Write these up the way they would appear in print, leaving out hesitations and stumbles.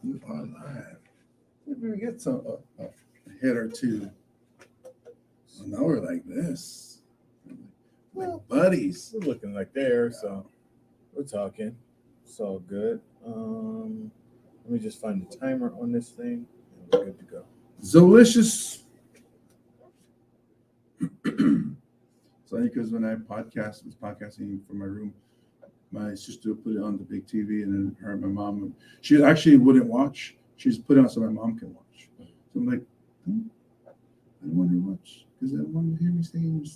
You are live. Maybe we get some a hit or two. So now we're like this. Like buddies. We're looking like there, so we're talking. It's all good. Let me just find the timer on this thing, and we're good to go. Delicious. So because when I was podcasting from my room, my sister would put it on the big TV, and then her and my mom, she actually wouldn't watch. She just put it on so my mom can watch. So I'm like, I don't want to watch because I don't want to hear me saying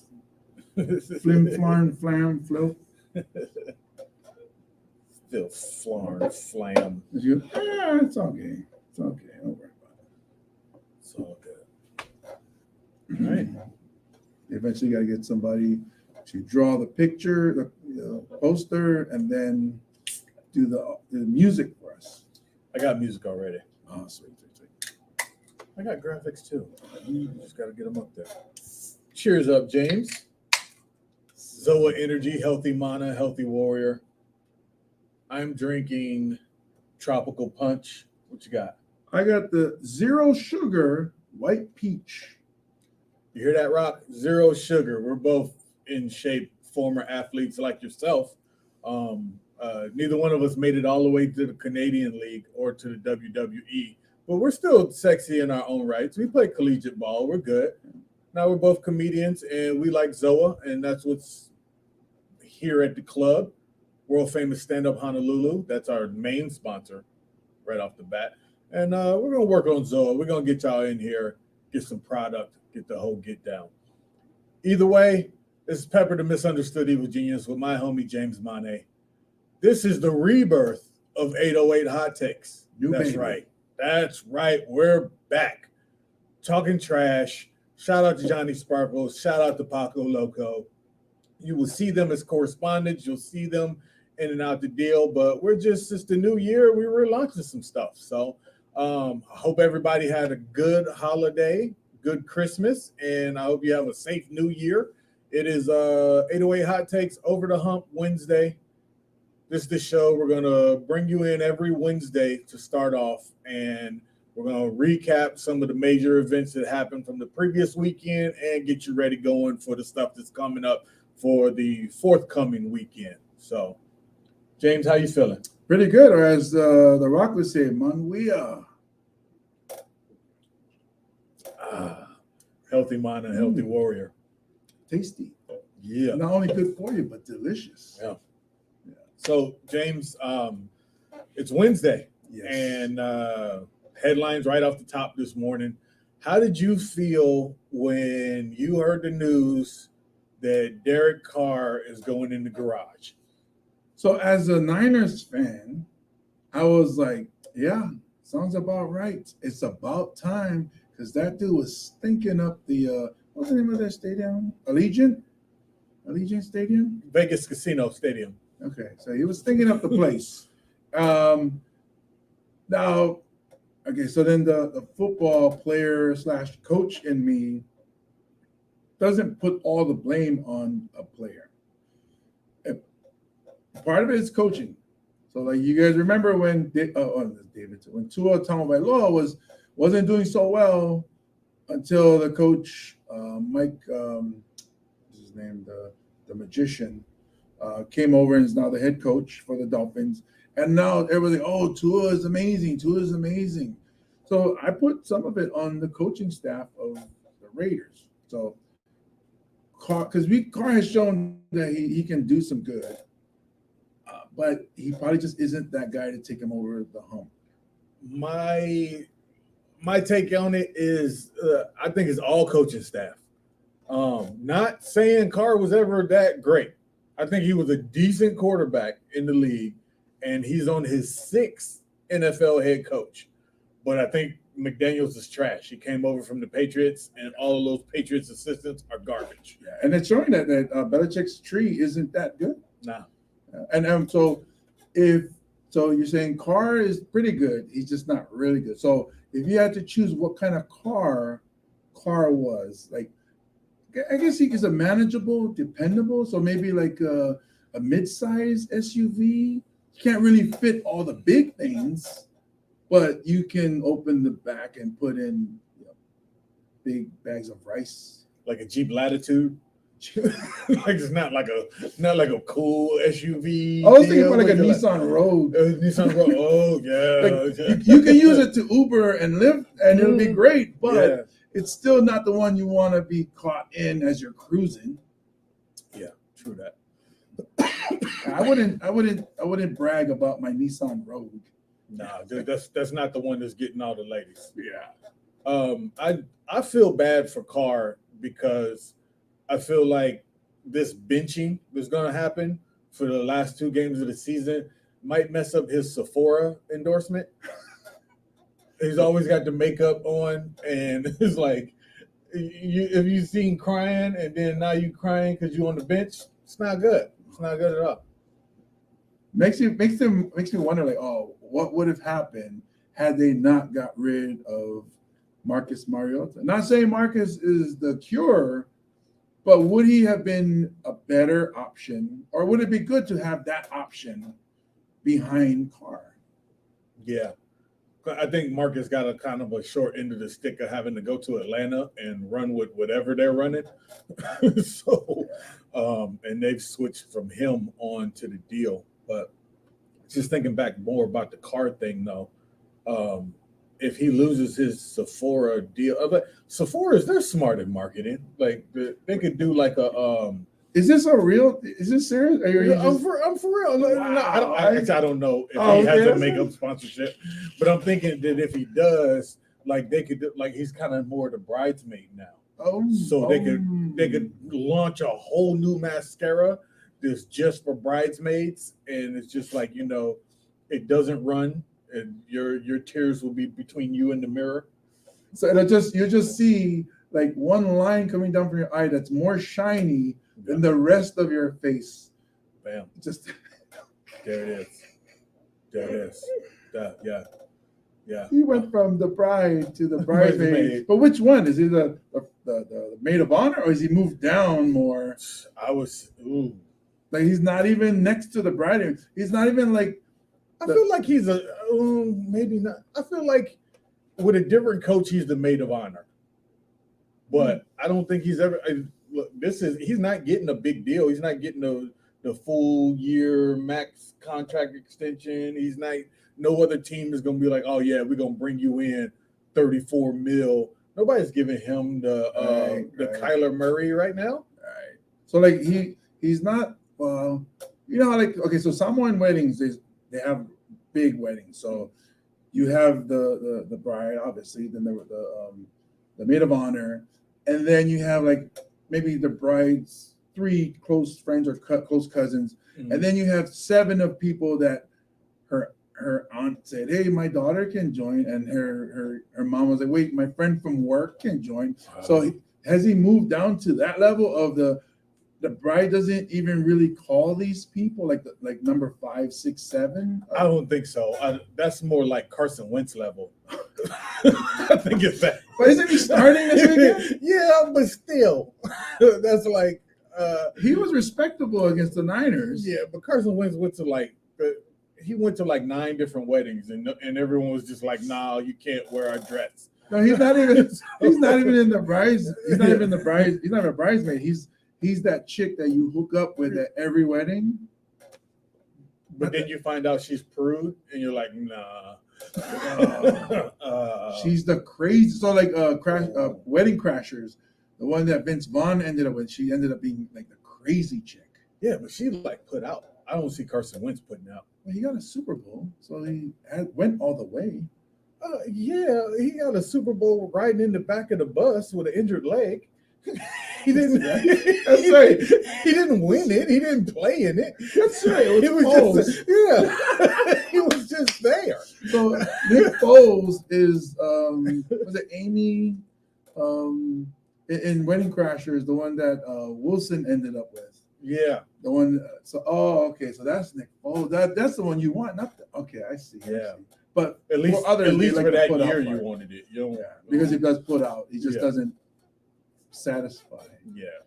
flim, flarn, flam, flo. Still flarn, flam. It's okay. It's okay. Don't worry about it. It's all good. All right. Eventually, got to get somebody to draw the picture, the poster, and then do the music for us. I got music already. Oh, sweet. I got graphics too. Just got to get them up there. Cheers up, James. Zoa Energy, Healthy Mana, Healthy Warrior. I'm drinking Tropical Punch. What you got? I got the zero sugar white peach. You hear that, Rock? Zero sugar. We're both in shape, former athletes like yourself. Neither one of us made it all the way to the Canadian League or to the WWE, but we're still sexy in our own rights. We play collegiate ball. We're good. Now we're both comedians, and we like Zoa, and that's what's here at the club. World famous Stand-Up Honolulu. That's our main sponsor right off the bat. And we're going to work on Zoa. We're going to get y'all in here, get some product, get the whole get down. Either way, this is Pepper the Misunderstood Evil Genius with my homie James Mane. This is the rebirth of 808 Hot Takes. That's right. That's right. We're back. Talking trash. Shout out to Johnny Sparkles. Shout out to Paco Loco. You will see them as correspondents. You'll see them in and out the deal. But it's the new year. We were launching some stuff. So I hope everybody had a good holiday, good Christmas, and I hope you have a safe new year. It is 808 Hot Takes Over the Hump Wednesday. This is the show. We're going to bring you in every Wednesday to start off, and we're going to recap some of the major events that happened from the previous weekend and get you ready going for the stuff that's coming up for the forthcoming weekend. So, James, how you feeling? Pretty good, or as the Rock would say, Manwea. Healthy Mana, Healthy Warrior. Tasty. Yeah. Not only good for you, but delicious. Yeah. So, James, it's Wednesday, Yes. and headlines right off the top this morning. How did you feel when you heard the news that Derek Carr is going in the garage? So as a Niners fan, I was like, yeah, sounds about right. It's about time, because that dude was stinking up the, what's the name of that stadium? Allegiant Stadium? Vegas Casino Stadium. Okay, so he was stinking up the place. Now, okay, so then the football player / coach in me doesn't put all the blame on a player. Part of it is coaching. So, like, you guys remember when when Tua Tagovailoa wasn't doing so well until the coach Mike, what's his name, the magician, came over and is now the head coach for the Dolphins. And now everybody's like, oh, Tua is amazing. So I put some of it on the coaching staff of the Raiders. So because Carr has shown that he can do some good, but he probably just isn't that guy to take him over the hump. My take on it is I think it's all coaching staff. Not saying Carr was ever that great. I think he was a decent quarterback in the league, and he's on his 6th NFL head coach. But I think McDaniels is trash. He came over from the Patriots, and all of those Patriots assistants are garbage. Yeah, and it's showing that Belichick's tree isn't that good. Nah. And so you're saying Carr is pretty good. He's just not really good. So if you had to choose what kind of Carr was, like, I guess he is a manageable, dependable. So maybe like a mid-size SUV. You can't really fit all the big things, but you can open the back and put in big bags of rice. Like a Jeep Latitude. Like it's not like a cool SUV. I was thinking deal, about like a but you're Nissan Rogue. Nissan Rogue. Oh yeah. Like, you can use it to Uber and Lyft, and it'll be great, but Yeah. it's still not the one you want to be caught in as you're cruising. Yeah, true that. I wouldn't brag about my Nissan Rogue. Nah, that's not the one that's getting all the ladies. Yeah. I feel bad for Carr because I feel like this benching that's going to happen for the last 2 games of the season might mess up his Sephora endorsement. He's always got the makeup on, and it's like, if you seen crying and then now you crying because you on the bench, it's not good. It's not good at all. Makes me wonder, like, oh, what would have happened had they not got rid of Marcus Mariota? Not saying Marcus is the cure, but would he have been a better option, or would it be good to have that option behind Carr? Yeah. I think Marcus got a kind of a short end of the stick of having to go to Atlanta and run with whatever they're running. And they've switched from him on to the deal. But just thinking back more about the Carr thing, though, if he loses his Sephora deal, but Sephora's, they're smart in marketing. Like they could do like a. Is this serious? I'm for real. Wow. I don't know if he has a makeup sponsorship, but I'm thinking that if he does, like they could do, like he's kind of more the bridesmaid now. They could launch a whole new mascara that's just for bridesmaids, and it's just like, it doesn't run, and your tears will be between you and the mirror. So you just see like one line coming down from your eye that's more shiny than the rest of your face. Bam. Just there it is. Yeah. He went from the bride to the bridesmaid. But which one? Is he the maid of honor, or is he moved down more? Like he's not even next to the bride. He's not even like. I feel like he's maybe not. I feel like with a different coach, he's the maid of honor. But I don't think he's ever. Look, he's not getting a big deal. He's not getting the full year max contract extension. He's not. No other team is going to be like, oh yeah, we're going to bring you in $34 million. Nobody's giving him the Kyler Murray right now. Right. So like he's not. Well, like, okay, so Samoan weddings they have big weddings. So you have the bride, obviously, then the maid of honor, and then you have like maybe the bride's 3 close friends or close cousins, and then you have 7 of people that her aunt said, hey, my daughter can join, and her mom was like, wait, my friend from work can join. So has he moved down to that level of the bride doesn't even really call these people like number 5, 6, 7? I don't think so. That's more like Carson Wentz level. I think it's that. But isn't he starting this weekend? Yeah, but still, that's like he was respectable against the Niners. Yeah, but Carson Wentz went to like 9 different weddings, and everyone was just like, "Nah, you can't wear a dress." No, he's not even. He's not even in the brides. He's not even the bride. He's not a bridesmaid. He's that chick that you hook up with at every wedding. But then you find out she's prude, and you're like, nah. She's the crazy. So like Wedding Crashers, the one that Vince Vaughn ended up with, she ended up being like the crazy chick. Yeah, but she like put out. I don't see Carson Wentz putting out. Well, he got a Super Bowl, so he went all the way. Yeah, he got a Super Bowl riding in the back of the bus with an injured leg. He didn't. That's right. He didn't win it. He didn't play in it. That's right. He was just there. So Nick Foles is was it Amy in Wedding Crashers, the one that Wilson ended up with. Yeah, the one. So okay. So that's Nick Foles. That's the one you want. Not the, okay. I see. Yeah. But at least for that year, you wanted it. Because he does put out. He just doesn't satisfy. Yeah.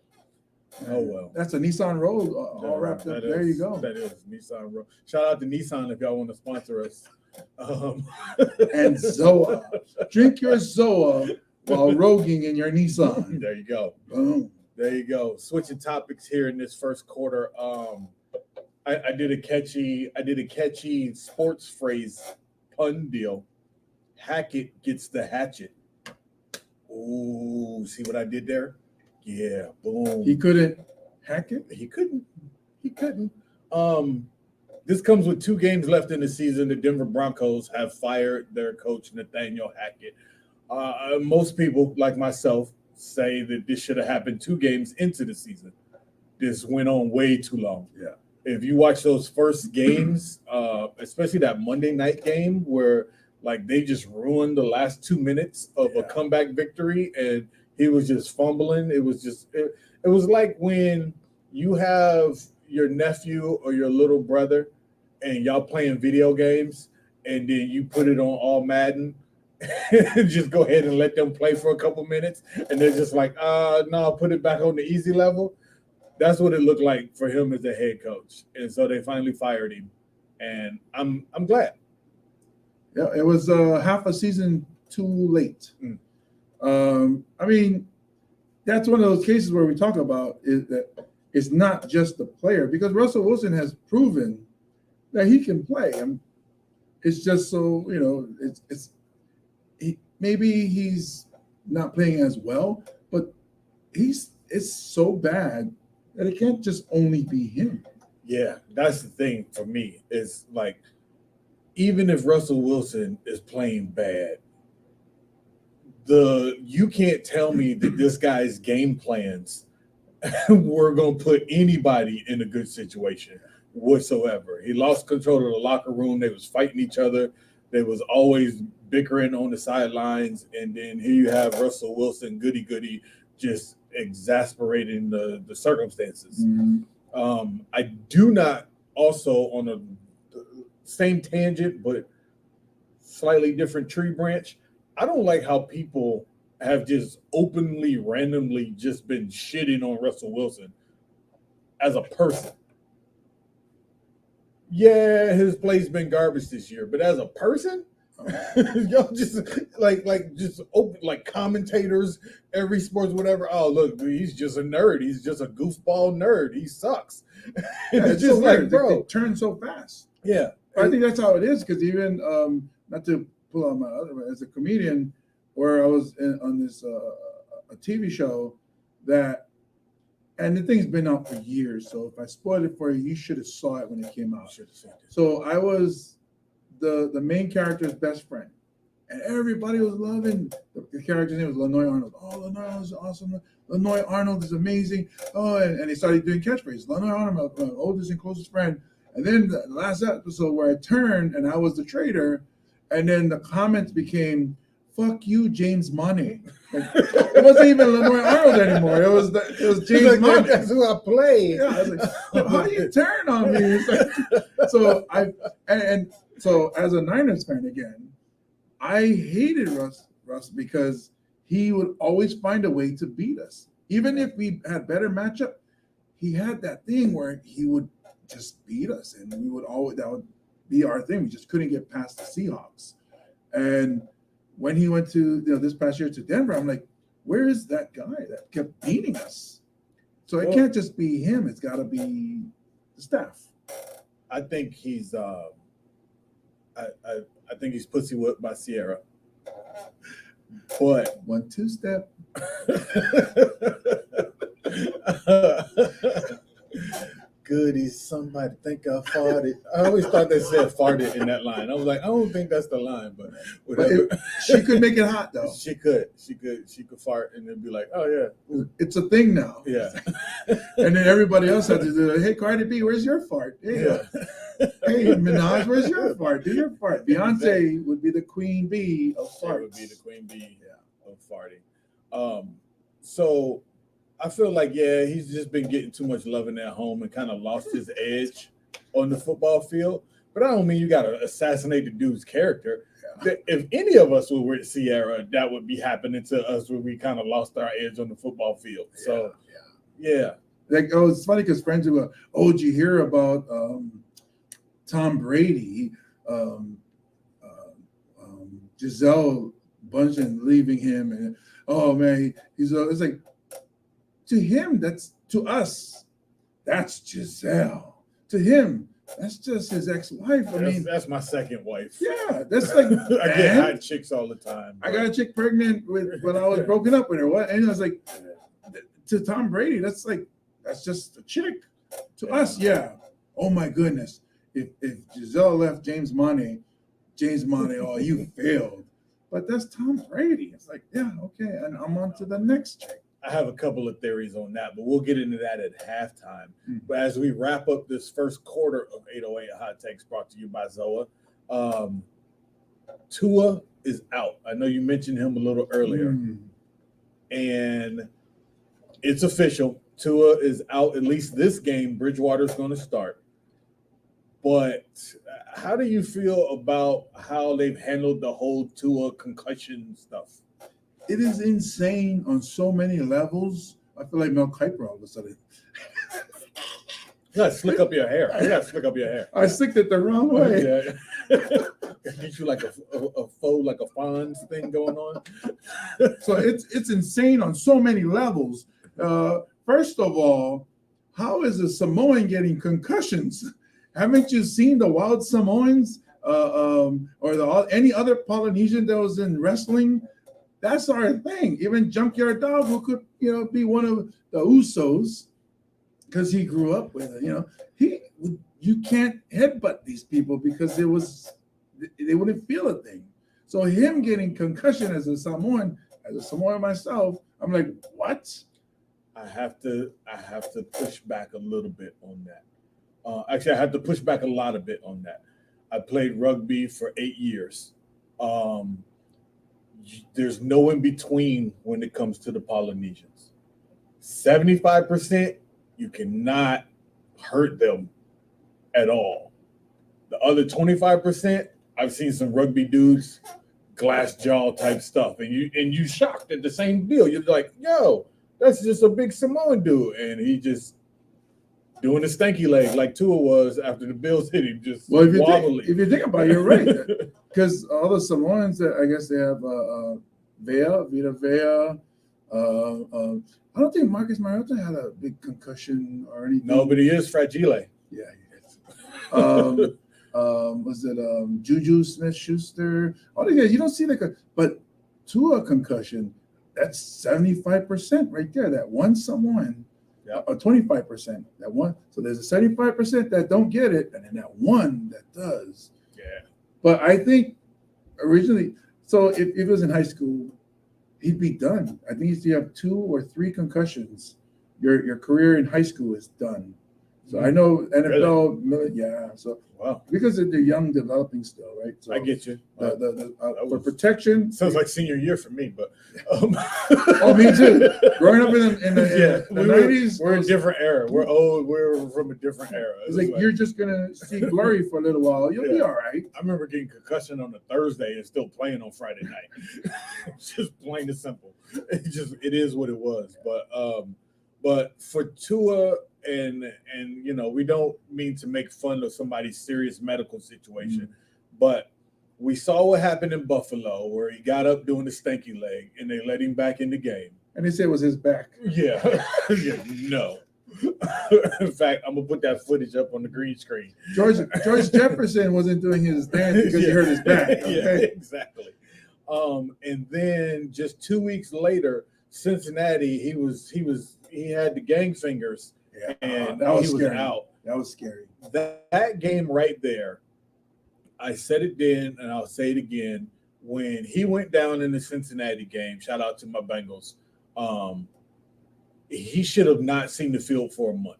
Oh, well. That's a Nissan Road all wrapped up. There you go. That is Nissan Road. Shout out to Nissan if y'all want to sponsor us. And Zoa. Drink your Zoa while roguing in your Nissan. There you go. Boom. There you go. Switching topics here in this first quarter. I did a catchy sports phrase pun deal. Hackett gets the hatchet. Ooh, see what I did there? Yeah, boom. He couldn't hack it. He couldn't. This comes with 2 games left in the season. The Denver Broncos have fired their coach, Nathaniel Hackett. Most people, like myself, say that this should have happened 2 games into the season. This went on way too long. Yeah. If you watch those first games, especially that Monday night game where like they just ruined the last 2 minutes of a comeback victory and he was just fumbling. It was just it was like when you have your nephew or your little brother and y'all playing video games and then you put it on all Madden and just go ahead and let them play for a couple minutes and they're just like, no, put it back on the easy level. That's what it looked like for him as a head coach. And so they finally fired him. And I'm glad. Yeah, it was half a season too late. I mean, that's one of those cases where we talk about is that it's not just the player, because Russell Wilson has proven that he can play. It's just so, maybe he's not playing as well, but it's so bad that it can't just only be him. Yeah, that's the thing for me. Is like, even if Russell Wilson is playing bad, you can't tell me that this guy's game plans were going to put anybody in a good situation whatsoever. He lost control of the locker room. They was fighting each other. They was always bickering on the sidelines. And then here you have Russell Wilson, goody, just exasperating the circumstances. Mm-hmm. I do not, also on the same tangent, but slightly different tree branch, I don't like how people have just openly, randomly just been shitting on Russell Wilson as a person. Yeah, his play's been garbage this year, but as a person, y'all just just open like commentators, every sports, whatever. Oh, look, dude, he's just a nerd. He's just a goofball nerd. He sucks. Yeah, it's just so like, bro, it turns so fast. Yeah, I think that's how it is. Because even not to pull out my other, as a comedian, where I was on this a TV show that, and the thing's been out for years. So if I spoiled it for you, you should have saw it when it came out. So I was the main character's best friend, and everybody was loving the character's name was Lanoy Arnold. Oh, Lanoy Arnold is awesome. Lanoy Arnold is amazing. Oh, and they started doing catchphrases. Lanoy Arnold, my oldest and closest friend. And then the last episode where I turned and I was the traitor, and then the comments became, "Fuck you, James Money." Like, it wasn't even Lanoy Arnold anymore. It was James Money. That's who I play. Yeah, I was like, how do you turn on me? So as a Niners fan again, I hated Russ because he would always find a way to beat us. Even if we had better matchup, he had that thing where he would just beat us, and that would be our thing. We just couldn't get past the Seahawks. And when he went to this past year to Denver, I'm like, where is that guy that kept beating us? So it can't just be him. It's got to be the staff. I think he's I think he's pussy whipped by Sierra. But 1-2 step. Goody, somebody think I farted. I always thought they said farted in that line. I was like, I don't think that's the line, but whatever. She could make it hot though. She could fart and then be like, oh yeah, it's a thing now. Yeah. And then everybody else had to do it. Hey, Cardi B, where's your fart? Hey, hey, Minaj, where's your fart? Do your fart. Beyonce would be the queen bee of farts. Would be the queen bee of farting. So I feel like, he's just been getting too much love in that home and kind of lost his edge on the football field. But I don't mean you got to assassinate the dude's character. Yeah. If any of us were with Sierra, that would be happening to us where we kind of lost our edge on the football field. So, Like, oh, it's funny because friends who go, oh, did you hear about Tom Brady, um, Giselle Bundchen leaving him, and oh man, it's like to him to us that's Giselle. To him, that's just his ex-wife. That's my second wife. Yeah, that's like I get hot chicks all the time. I got a chick pregnant when I was broken up with her. What? And I was like, to Tom Brady, that's just a chick. To us, yeah. Oh my goodness. If Giselle left James Money, oh, you failed. But that's Tom Brady. It's like, yeah, okay, and I'm on to the next chick. I have a couple of theories on that, but we'll get into that at halftime. But as we wrap up this first quarter of 808 Hot Takes brought to you by Zoa, Tua is out. I know you mentioned him a little earlier. And it's official. Tua is out, at least this game. Bridgewater's going to start. But how do you feel about how they've handled the whole Tua concussion stuff? It is insane on so many levels. I feel like Mel Kiper all of a sudden. You gotta slick up your hair. I slicked it the wrong way. Yeah. Get you like a faux, like a Fonz thing going on. So it's insane on so many levels. First of all, how is a Samoan getting concussions? Haven't you seen the Wild Samoans or any other Polynesian that was in wrestling? That's our thing. Even Junkyard Dog, who could, be one of the Usos, because he grew up with it. You can't headbutt these people because they wouldn't feel a thing. So him getting concussion as a Samoan myself, I'm like, what? I have to push back a little bit on that. Actually, I have to push back a lot of bit on that. I played rugby for 8 years. There's no in between when it comes to the Polynesians. 75%, you cannot hurt them at all. The other 25%, I've seen some rugby dudes, glass jaw type stuff, and you shocked at the same deal. You're like, yo, that's just a big Samoan dude, and he just doing the stanky leg like Tua was after the Bills hit him, just wobbly. If you think about it, you're right. Because all the Samoans, I guess they have Vita Vea. I don't think Marcus Mariota had a big concussion or anything. No, but he is fragile. Yeah, he is. Was it Juju Smith-Schuster? All these guys, you don't see but to a concussion, that's 75% right there. That one Samoan, or 25%. That one. So there's a 75% that don't get it, and then that one that does. Yeah. But I think originally, so if it was in high school, he'd be done. I think if you have 2 or 3 concussions, your career in high school is done. So I know NFL, really? Yeah. So because they're young, developing still, right? So I get you. For protection, sounds like senior year for me, but oh, me too. Growing up in the 90s, we're a different era. We're old. We're from a different era. It's like you're just gonna see glory for a little while. You'll be all right. I remember getting concussion on a Thursday and still playing on Friday night. Just plain and simple. It is what it was. But for Tua. And we don't mean to make fun of somebody's serious medical situation, but we saw what happened in Buffalo where he got up doing the stanky leg and they let him back in the game. And they said it was his back. Yeah. No. In fact, I'm gonna put that footage up on the green screen. George Jefferson wasn't doing his dance because he hurt his back. Okay? Yeah, exactly. And then just 2 weeks later, Cincinnati, he had the gang fingers. Yeah, and that was he scary. was out. That was scary. That game right there, I said it then, and I'll say it again. When he went down in the Cincinnati game, shout out to my Bengals, he should have not seen the field for a month.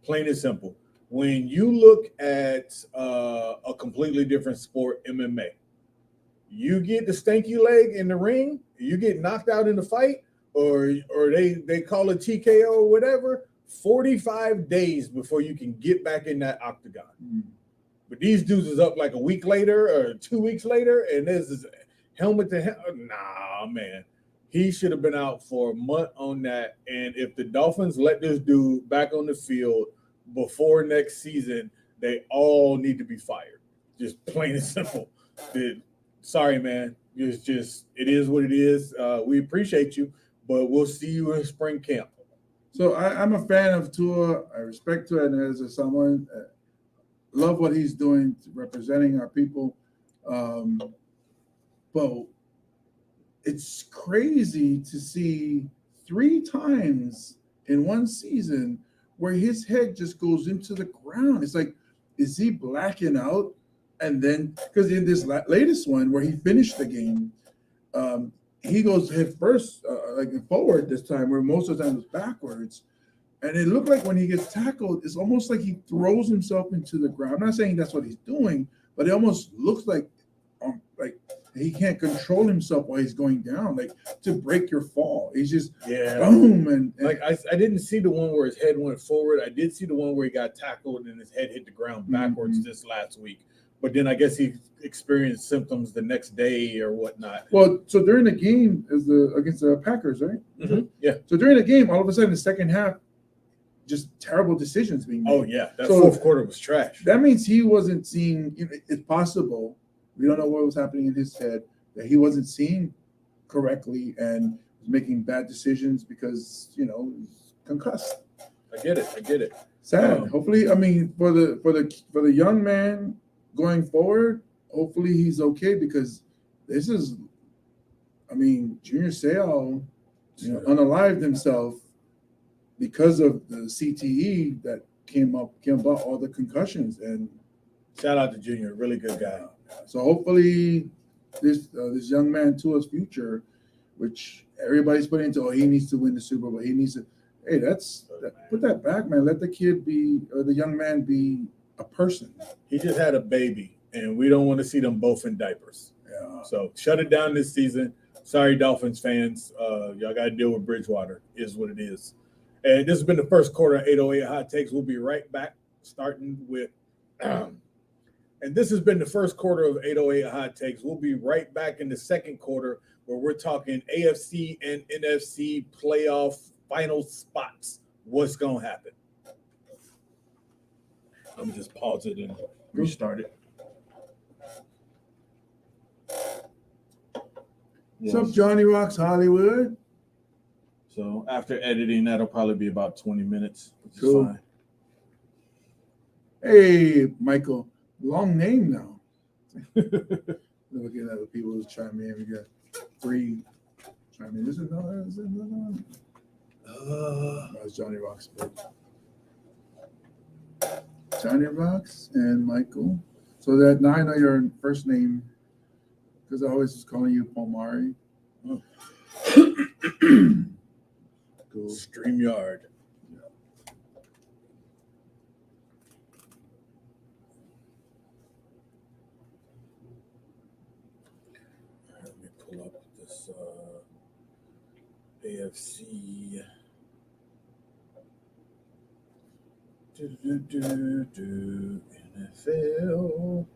Plain and simple. When you look at a completely different sport, MMA, you get the stanky leg in the ring, you get knocked out in the fight, or they call it TKO or whatever, 45 days before you can get back in that octagon. But these dudes is up like a week later or 2 weeks later, and this is helmet to helmet. Nah, man. He should have been out for a month on that. And if the Dolphins let this dude back on the field before next season, they all need to be fired. Just plain and simple. Sorry, man. It's just, it is what it is. We appreciate you, but we'll see you in spring camp. So I'm a fan of Tua. I respect Tua, and as someone, love what he's doing, representing our people. But it's crazy to see 3 times in one season where his head just goes into the ground. It's like, is he blacking out? And then, because in this latest one where he finished the game, he goes head first, like forward this time, where most of the time it was backwards. And it looked like when he gets tackled, it's almost like he throws himself into the ground. I'm not saying that's what he's doing, but it almost looks like he can't control himself while he's going down, like to break your fall. He's just boom. And like I didn't see the one where his head went forward. I did see the one where he got tackled and his head hit the ground backwards this last week. But then I guess he experienced symptoms the next day or whatnot. Well, so during the game against the Packers, right? Mm-hmm. Yeah. So during the game, all of a sudden, the second half, just terrible decisions being made. Oh yeah, that fourth quarter was trash. That means he wasn't seeing. It's possible. We don't know what was happening in his head, that he wasn't seeing correctly and was making bad decisions because he's concussed. I get it. Sad. Hopefully, I mean, for the young man going forward, hopefully he's okay, because this is, I mean, Junior Seau, unalived himself because of the CTE that came about all the concussions. And shout out to Junior, really good guy. So hopefully this young man Tua's future, which everybody's putting into, he needs to win the Super Bowl. He needs to, put that back, man. Let the kid be, or the young man be a person. He just had a baby, and we don't want to see them both in diapers. Yeah. So shut it down this season. Sorry, Dolphins fans. Y'all got to deal with Bridgewater. Is what it is. And this has been the first quarter of 808 Hot Takes. We'll be right back, starting with and this has been the first quarter of 808 Hot Takes. We'll be right back in the second quarter, where we're talking AFC and NFC playoff final spots. What's going to happen? Let me just pause it and restart it. What's up, Johnny Rocks Hollywood? So after editing, that'll probably be about 20 minutes, which is fine. Hey, Michael. Long name now. Looking at the people who's chiming in. We got 3 chiming in. This is no. That's Johnny Rocks. Johnny Rocks and Michael. So that now I know your first name, because I always was calling you Palmari. Oh. Cool. StreamYard. Let me pull up this AFC. NFL.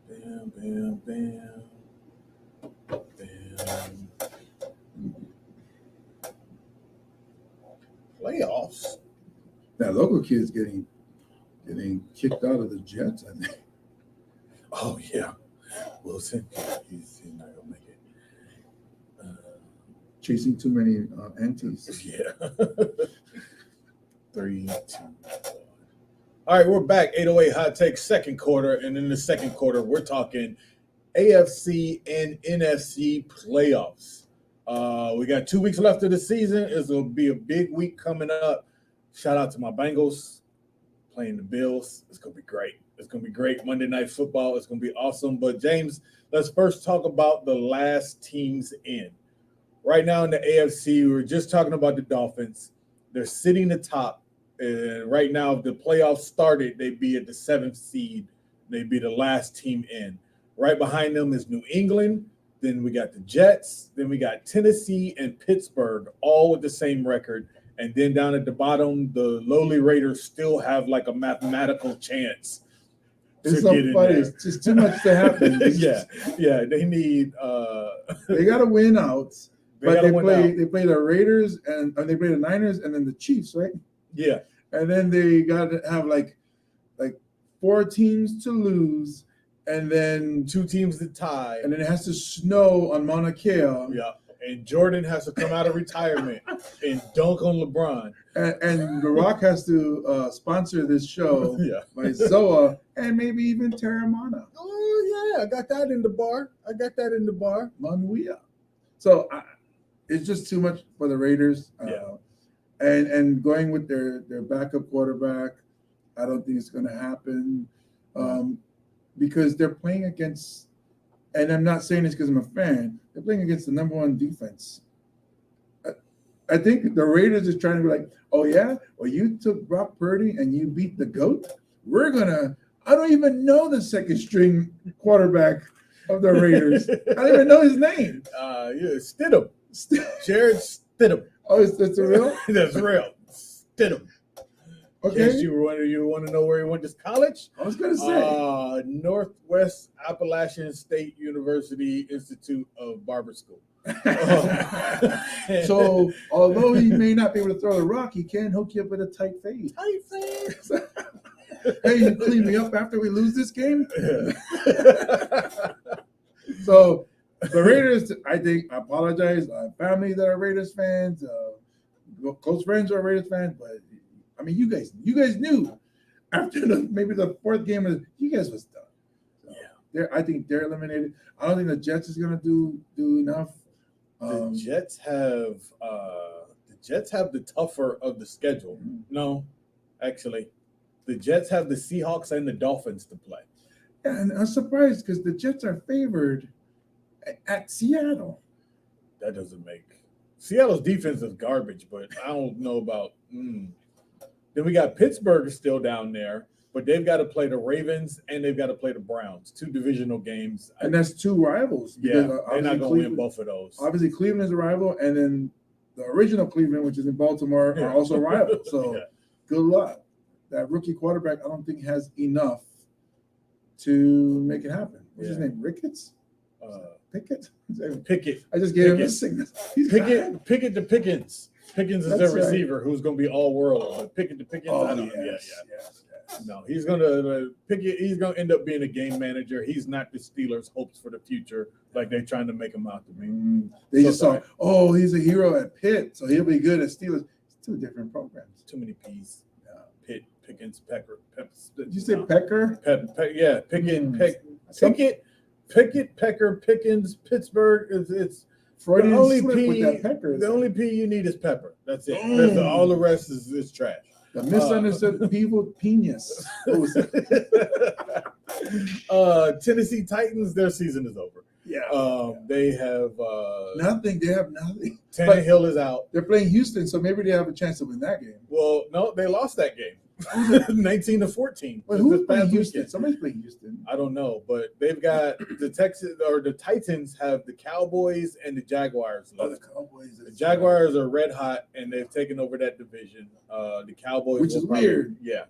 Bam, bam, bam. Bam. Playoffs. That local kid's getting kicked out of the Jets, I think. Oh yeah, Wilson. He's not gonna make it. Chasing too many antis. Yeah. 3, 2. All right, we're back. 808 Hot Take second quarter, and in the second quarter, we're talking AFC and NFC playoffs. We got 2 weeks left of the season. It's going to be a big week coming up. Shout out to my Bengals playing the Bills. It's going to be great. It's going to be great. Monday Night Football. It's going to be awesome. But, James, let's first talk about the last teams in. Right now in the AFC, we were just talking about the Dolphins. They're sitting atop. And right now, if the playoffs started, they'd be at the 7th seed. They'd be the last team in. Right behind them is New England. Then we got the Jets. Then we got Tennessee and Pittsburgh, all with the same record. And then down at the bottom, the lowly Raiders still have like a mathematical chance It's so get in funny. there. It's just too much to happen. yeah. They need. They got to win out. But gotta they win play. out. They play the Raiders and they play the Niners and then the Chiefs, right? Yeah, And then they got to have like 4 teams to lose, and then 2 teams to tie. it has to snow on Mauna Kea. Yeah, and Jordan has to come out of retirement and dunk on LeBron. And The Rock has to sponsor this show Yeah. by Zoa and maybe even Terramana. Oh yeah, I got that in the bar. Manuia. So it's just too much for the Raiders. Yeah. And going with their backup quarterback, I don't think it's going to happen because they're playing against, and I'm not saying this because I'm a fan, they're playing against the number 1 defense. I think the Raiders is trying to be like, oh yeah, well you took Brock Purdy and you beat the GOAT. I don't even know the second string quarterback of the Raiders. I don't even know his name. Stidham. Jared Stidham. Oh, it's a real? That's real. Stidham. Okay. You want to know where he went to college? I was going to say. Northwest Appalachian State University Institute of Barber School. So, although he may not be able to throw the rock, he can hook you up with a tight fade. Tight fade. Hey, you clean me up after we lose this game? So, the Raiders, I think, I apologize. Family that are Raiders fans, close friends are Raiders fans, but I mean, you guys knew after maybe the 4th game, you guys was done. So, yeah, I think they're eliminated. I don't think the Jets is gonna do enough. The Jets have the tougher of the schedule. No, actually, the Jets have the Seahawks and the Dolphins to play. And I'm surprised because the Jets are favored at Seattle. That doesn't make Seattle's defense is garbage, but I don't know about. Then we got Pittsburgh is still down there, but they've got to play the Ravens and they've got to play the Browns. 2 divisional games. And that's 2 rivals. Yeah, they're not going to win both of those. Obviously, Cleveland is a rival, and then the original Cleveland, which is in Baltimore, are also rivals. So good luck. That rookie quarterback, I don't think has enough to make it happen. What's his name? Ricketts? Pickett? Pickett. I just gave him a signal. Pickett to Pickens. Pickens is their receiver who's going to be all world. But Pickett to Pickens, I don't know. Yes. No, he's going to Pickett. He's going to end up being a game manager. He's not the Steelers' hopes for the future, like they're trying to make him out to be. They just saw, he's a hero at Pitt, so he'll be good at Steelers. It's 2 different programs. Too many P's. Pitt, Pickens, Pecker. Did you say Pecker? Pickett, Pecker, Pickens, Pittsburgh. It's Freudian the only slip P. with that Pecker. The only P you need is pepper. That's it. All the rest is trash. The misunderstood people penis. Tennessee Titans, their season is over. Yeah. They have nothing. They have nothing. Tannehill is out. They're playing Houston, so maybe they have a chance to win that game. Well, no, they lost that game. 19-14. But who's playing Houston? Somebody's playing Houston. I don't know, but they've got the Titans have the Cowboys and the Jaguars left. The Cowboys. The Jaguars are red hot and they've taken over that division. The Cowboys, which is weird. Yeah.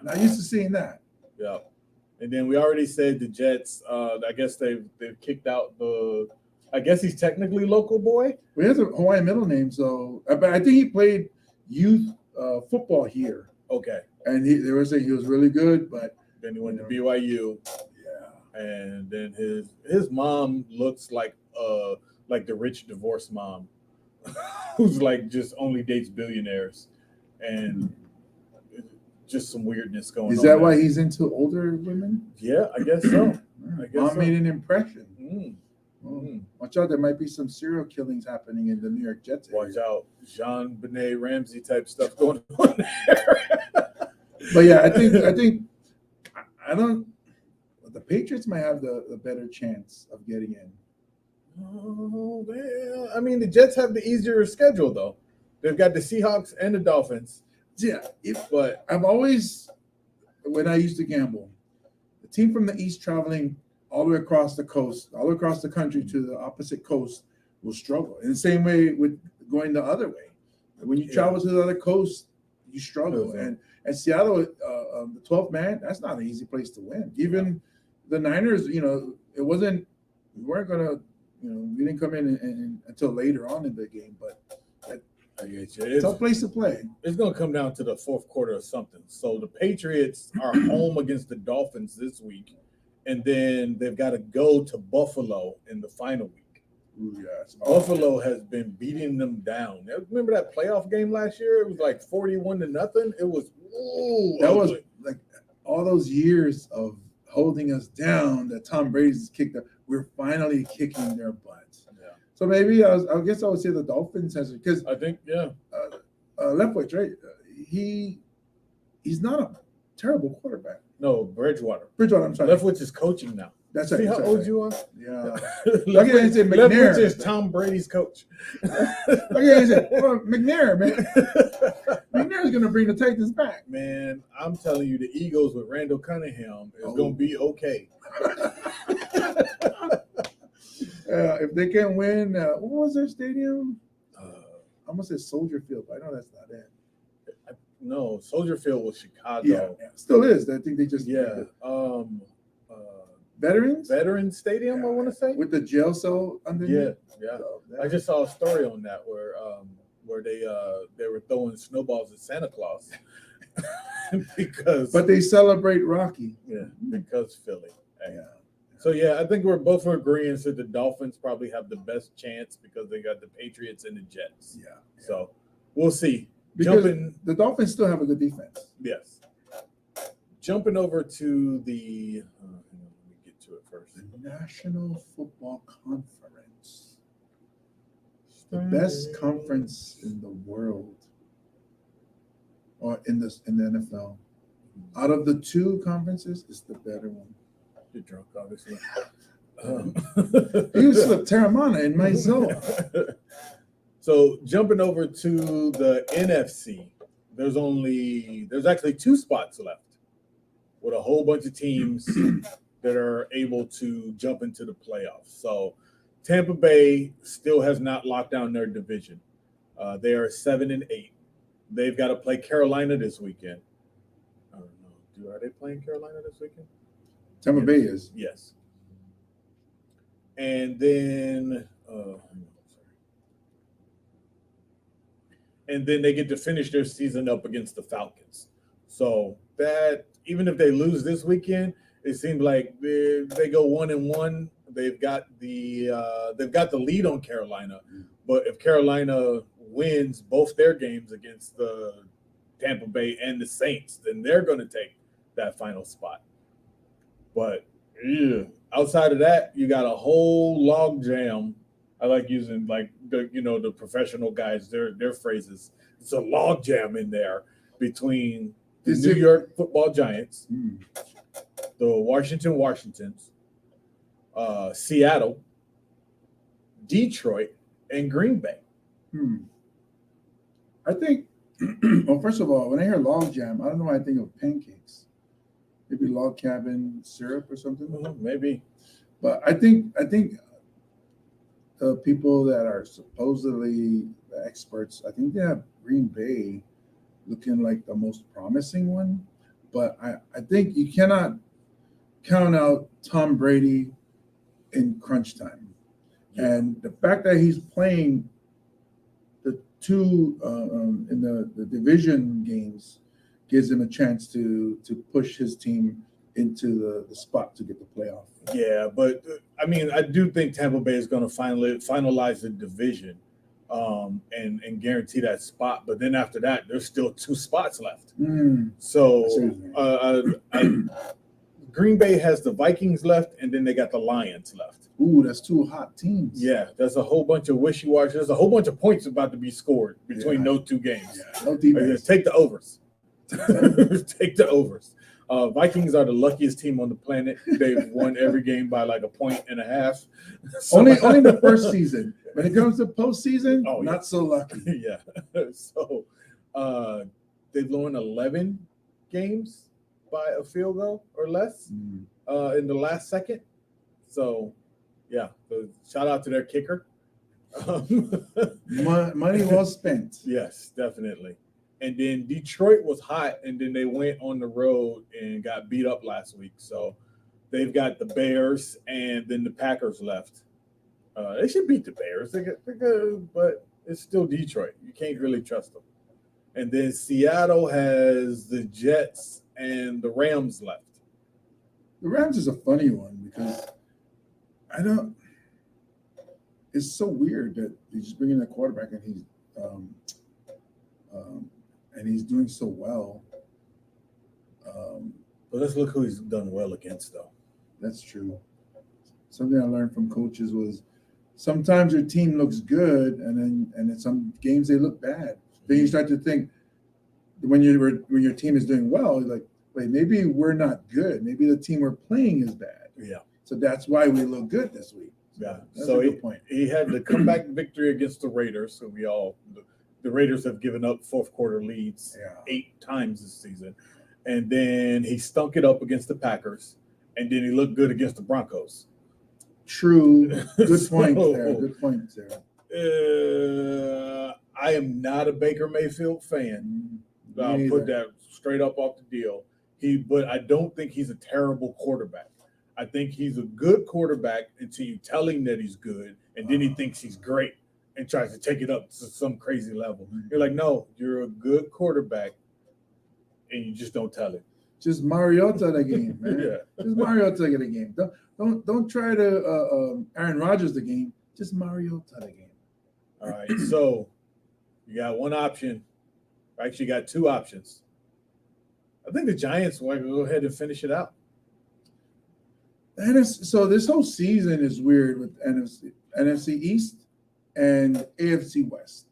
Not used to seeing that. Yeah. And then we already said the Jets. I guess they've kicked out the. I guess he's technically local boy. Well, he has a Hawaiian middle name, so but I think he played youth football here. Okay. And they were saying he was really good, but then he went to BYU. Yeah. And then his mom looks like the rich divorced mom, who's like just only dates billionaires, and just some weirdness going on. Is that why he's into older women? Yeah, I guess so. Mom made an impression. Watch out, there might be some serial killings happening in the New York Jets area. Watch out, Jean-Benet Ramsey type stuff going on there. But yeah, I think the Patriots might have the better chance of getting in. Oh, man. I mean, the Jets have the easier schedule though. They've got the Seahawks and the Dolphins. Yeah, but I've always, when I used to gamble, the team from the East traveling all the way across the coast, all the way across the country to the opposite coast will struggle. In the same way with going the other way. When you travel to the other coast, you struggle. And Seattle the 12th man, that's not an easy place to win. Even the Niners, it wasn't. We weren't gonna, we didn't come in until later on in the game, but I get you. it's a place to play. It's going to come down to the fourth quarter or something. So the Patriots are home against the Dolphins this week, and then they've got to go to Buffalo in the final week. Ooh, yes. Buffalo has been beating them down. Remember that playoff game last year? It was like 41-0. It was that was like all those years of holding us down that Tom Brady's kicked up. We're finally kicking their butts. Yeah. So maybe I guess I would say the Dolphins has, because I think Leftwich, right? He's not a terrible quarterback. No, Bridgewater. I'm sorry. Leftwich is coaching now. That's See right. how old you are? Yeah. Leftwich McNair is Tom Brady's coach. McNair, man. McNair's going to bring the Titans back. Man, I'm telling you, the Eagles with Randall Cunningham is going to be okay. If they can win, what was their stadium? I almost said Soldier Field, but I know that's not it. No, Soldier Field was Chicago. Yeah, still is. I think they just Veterans Stadium, I want to say, with the jail cell underneath. Yeah. I just saw a story on that where they were throwing snowballs at Santa Claus but they celebrate Rocky. Yeah, because Philly. Yeah. So yeah, I think we're both agreeing that the Dolphins probably have the best chance because they got the Patriots and the Jets. Yeah. So we'll see. Because the Dolphins still have a good defense. Yes. Jumping over to the let me get to it first. The National Football Conference. The best conference in the world. Or in the NFL. Out of the two conferences, it's the better one. You're drunk, obviously. You slipped Terramana in my zone. So jumping over to the NFC, there's actually 2 spots left with a whole bunch of teams that are able to jump into the playoffs. So Tampa Bay still has not locked down their division. They are 7-8. They've got to play Carolina this weekend. I don't know. Are they playing Carolina this weekend? Tampa Bay is. Yes. And then they get to finish their season up against the Falcons. So that even if they lose this weekend, it seems like they go 1-1. They've got the lead on Carolina, but if Carolina wins both their games against the Tampa Bay and the Saints, then they're going to take that final spot. But outside of that, you got a whole log jam. I like using the professional guys, their phrases. It's a log jam in there between the New York Football Giants, the Washington Washingtons, Seattle, Detroit, and Green Bay. I think, well, first of all, when I hear log jam, I don't know why I think of pancakes. Maybe log cabin syrup or something. Maybe. But I think the people that are supposedly the experts, I think they have Green Bay looking like the most promising one. But I think you cannot count out Tom Brady in crunch time. And the fact that he's playing the 2 in the division games gives him a chance to push his team into the spot to get the playoff. Yeah, but I mean, I do think Tampa Bay is going to finalize the division and guarantee that spot. But then after that, there's still 2 spots left. So Green Bay has the Vikings left, and then they got the Lions left. Ooh, that's 2 hot teams. Yeah, there's a whole bunch of wishy-washy. There's a whole bunch of points about to be scored between those 2 games. Yeah, no defense. Take the overs. Take the overs. Vikings are the luckiest team on the planet. They've won every game by like 1.5 points. Only the first season. When it comes to postseason, not so lucky. Yeah. So they've won 11 games by a field goal or less in the last second. So, yeah, shout out to their kicker. Money well spent. Yes, definitely. And then Detroit was hot, and then they went on the road and got beat up last week. So they've got the Bears and then the Packers left. They should beat the Bears. They're good, but it's still Detroit. You can't really trust them. And then Seattle has the Jets and the Rams left. The Rams is a funny one because it's so weird that he's just bringing a quarterback and he's doing so well. But let's look who he's done well against, though. That's true. Something I learned from coaches was sometimes your team looks good, and in some games they look bad. Then you start to think when your team is doing well, you're like, wait, maybe we're not good. Maybe the team we're playing is bad. Yeah. So that's why we look good this week. Yeah. That's So a good point. he had the comeback victory against the Raiders. So the Raiders have given up fourth quarter leads 8 times this season. And then he stunk it up against the Packers. And then he looked good against the Broncos. True. Good point there. Good point there. I am not a Baker Mayfield fan. I'll put that straight up off the deal. But I don't think he's a terrible quarterback. I think he's a good quarterback until you tell him that he's good, and then he thinks he's great and tries to take it up to some crazy level. You're like, no, you're a good quarterback, and you just don't tell him. Just Mariota the game, man. Yeah. Just Mariota the game. Don't try to Aaron Rodgers the game. Just Mariota the game. All right, so you got one option. Actually, you got 2 options. I think the Giants will go ahead and finish it out. So this whole season is weird with NFC East and AFC West.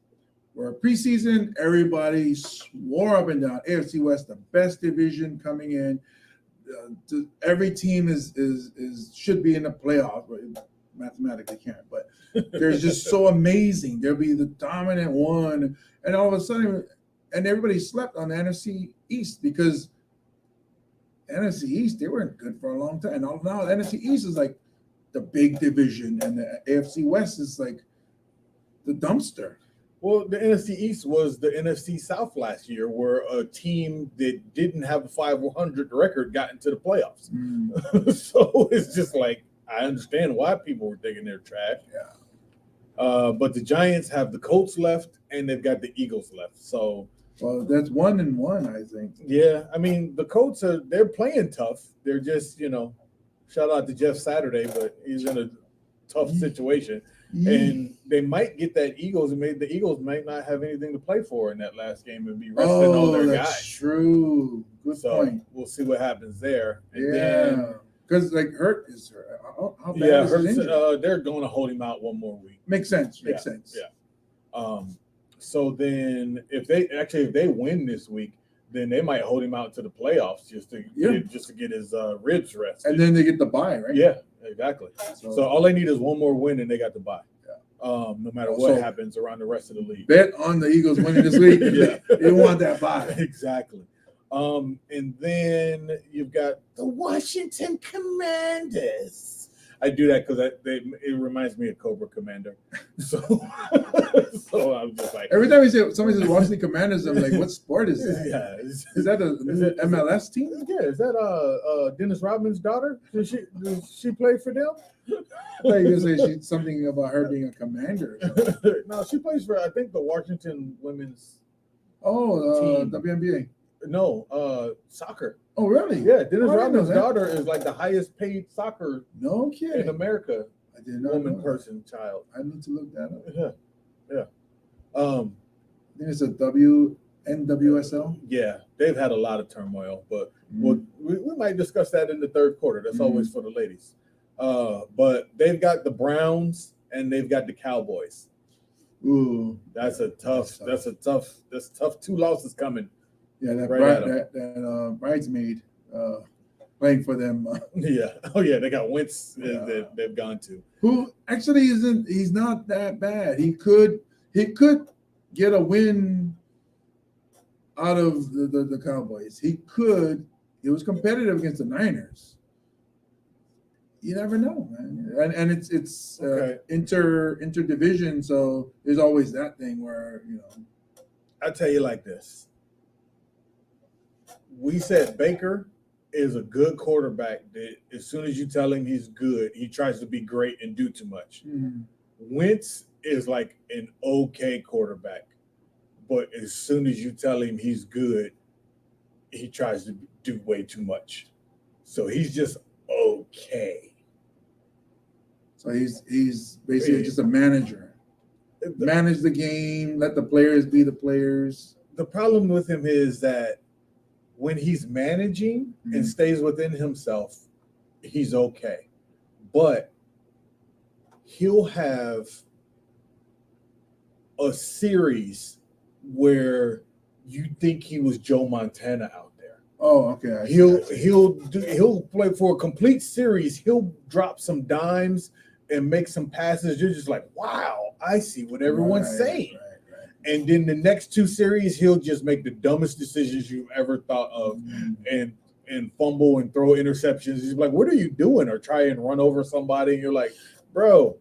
Where preseason, everybody swore up and down AFC West, the best division coming in. Every team should be in the playoff. Mathematically can't, but they're just so amazing. They'll be the dominant one, and all of a sudden, and everybody slept on the NFC East because NFC East, they weren't good for a long time. And now the NFC East is like the big division, and the AFC West is like the dumpster. Well, the NFC East was the NFC South last year, where a team that didn't have a 500 record got into the playoffs. So it's just like, I understand why people were thinking they're trash. Yeah. But the Giants have the Colts left, and they've got the Eagles left. So, well, that's 1-1, I think. Yeah, I mean, the Colts they're playing tough. They're just, shout out to Jeff Saturday, but he's in a tough situation. And they might get that Eagles, and the Eagles might not have anything to play for in that last game and be resting all their guys. True. Good point. We'll see what happens there. And because Hurt is hurt. How bad is his injury? They're going to hold him out one more week. Makes sense. Yeah. So then if they win this week, then they might hold him out to the playoffs just to get his ribs rested. And then they get the bye, right? Yeah, exactly. So all they need is one more win, and they got the bye. No matter what happens around the rest of the league. Bet on the Eagles winning this week. Yeah. They want that bye. Exactly. And then you've got the Washington Commanders. I do that because it reminds me of Cobra Commander. So I'm just like, every time somebody says Washington Commanders, I'm like, what sport is that? Yeah, is that a MLS team? Yeah, is that Dennis Rodman's daughter? Does she play for them? I thought you were going to say something about her being a commander. No, she plays for, I think, the Washington women's team. WNBA. No, soccer. Oh, really? Yeah, Dennis Rodman's daughter is like the highest paid soccer in America. I did not know child. I need to look that up. Yeah. I think it's a NWSL. Yeah, they've had a lot of turmoil, but we might discuss that in the third quarter. That's always for the ladies. But they've got the Browns and they've got the Cowboys. Ooh, that's tough. 2 losses coming. Yeah, that bridesmaid playing for them. Yeah. Oh yeah, they got Wentz that they've gone to. Who actually he's not that bad. He could get a win out of the Cowboys. He was competitive against the Niners. You never know, man. And it's interdivision, so there's always that thing where I'll tell you like this. we said Baker is a good quarterback that as soon as you tell him he's good, he tries to be great and do too much. Wentz is like an okay quarterback, but as soon as you tell him he's good, he tries to do way too much. So he's just okay. So he's basically just a manager. Manage the game, let the players be the players. The problem with him is that when he's managing and stays within himself, he's okay. But he'll have a series where you think he was Joe Montana out there. Oh, okay. He'll play for a complete series. He'll drop some dimes and make some passes. You're just like, wow, I see what everyone's saying. Right. And then the next two series, he'll just make the dumbest decisions you've ever thought of, and fumble and throw interceptions. He's like, "What are you doing?" Or try and run over somebody, and you're like, "Bro,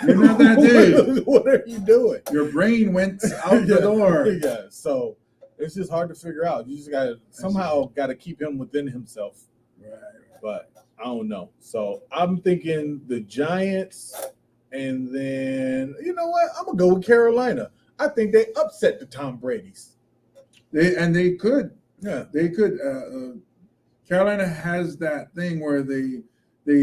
you're not that dude. What are you doing?" Your brain went out the door. Yeah, so it's just hard to figure out. You just got to keep him within himself. Right. But I don't know. So I'm thinking the Giants, and then you know what? I'm gonna go with Carolina. I think they upset the Tom Brady's. They could. Yeah, they could. Carolina has that thing where they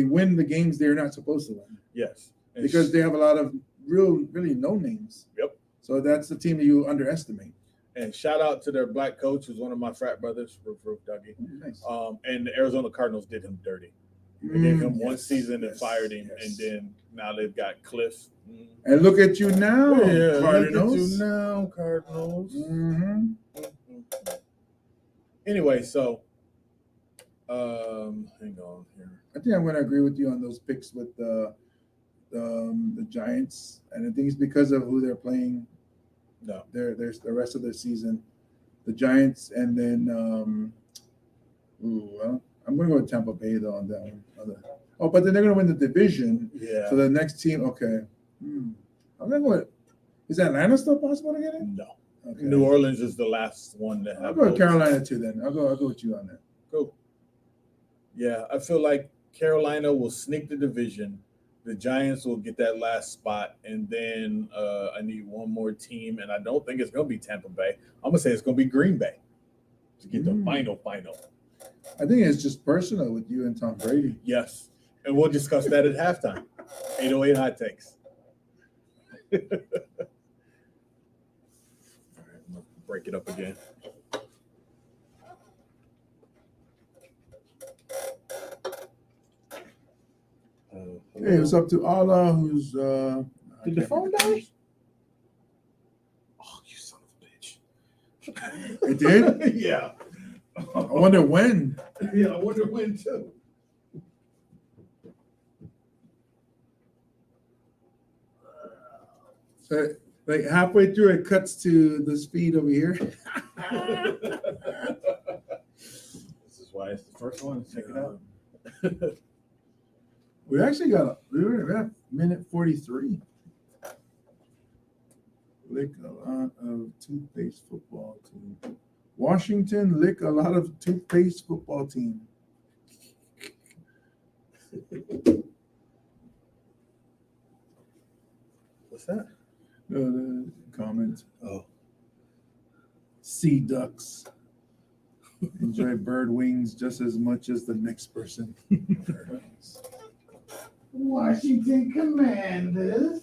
win the games they're not supposed to win. Yes, because they have a lot of really no names. Yep. So that's the team that you underestimate. And shout out to their black coach, who's one of my frat brothers, Roof Dougie. Nice. And the Arizona Cardinals did him dirty. They gave him one season and fired him, and then now they've got Cliff. And look at you now, Cardinals. Look at you now, Cardinals. Anyway, so hang on here. I think I'm going to agree with you on those picks with the Giants, and I think it's because of who they're playing. No, there's the rest of their season, the Giants, and then I'm going to go with Tampa Bay though on that one. But then they're going to win the division. Yeah. So the next team, okay. I'm going to go with. Is Atlanta still possible to get in? No. Okay. New Orleans is the last one that I'll go with Carolina too. Then I'll go with you on that. Cool. Yeah, I feel like Carolina will sneak the division. The Giants will get that last spot, and then I need one more team, and I don't think it's going to be Tampa Bay. I'm going to say it's going to be Green Bay to get the final. I think it's just personal with you and Tom Brady. Yes, and we'll discuss that at halftime. 808 Hot Takes. All right, I'm going to break it up again. Hey, it's up to Allah, who's Did the phone die? Oh, you son of a bitch. It did? Yeah. I wonder when. Yeah, I wonder when too. So, like halfway through, it cuts to this feed over here. This is why it's the first one. Check it out. We actually we're at minute 43. Lick a lot of toothpaste football team. Washington lick a lot of toothpaste football team. What's that? The comment. Oh. Sea ducks enjoy bird wings just as much as the next person. Washington Commanders.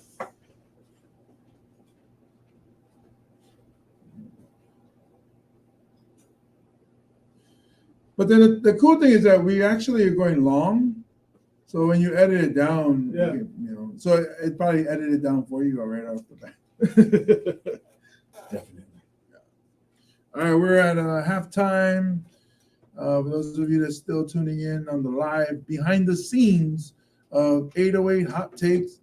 But then the cool thing is that we actually are going long. So when you edit it down, Yeah. So it probably edited down for you right off the bat. Definitely. All right, we're at halftime. For those of you that's still tuning in on the live behind the scenes of 808 Hot Takes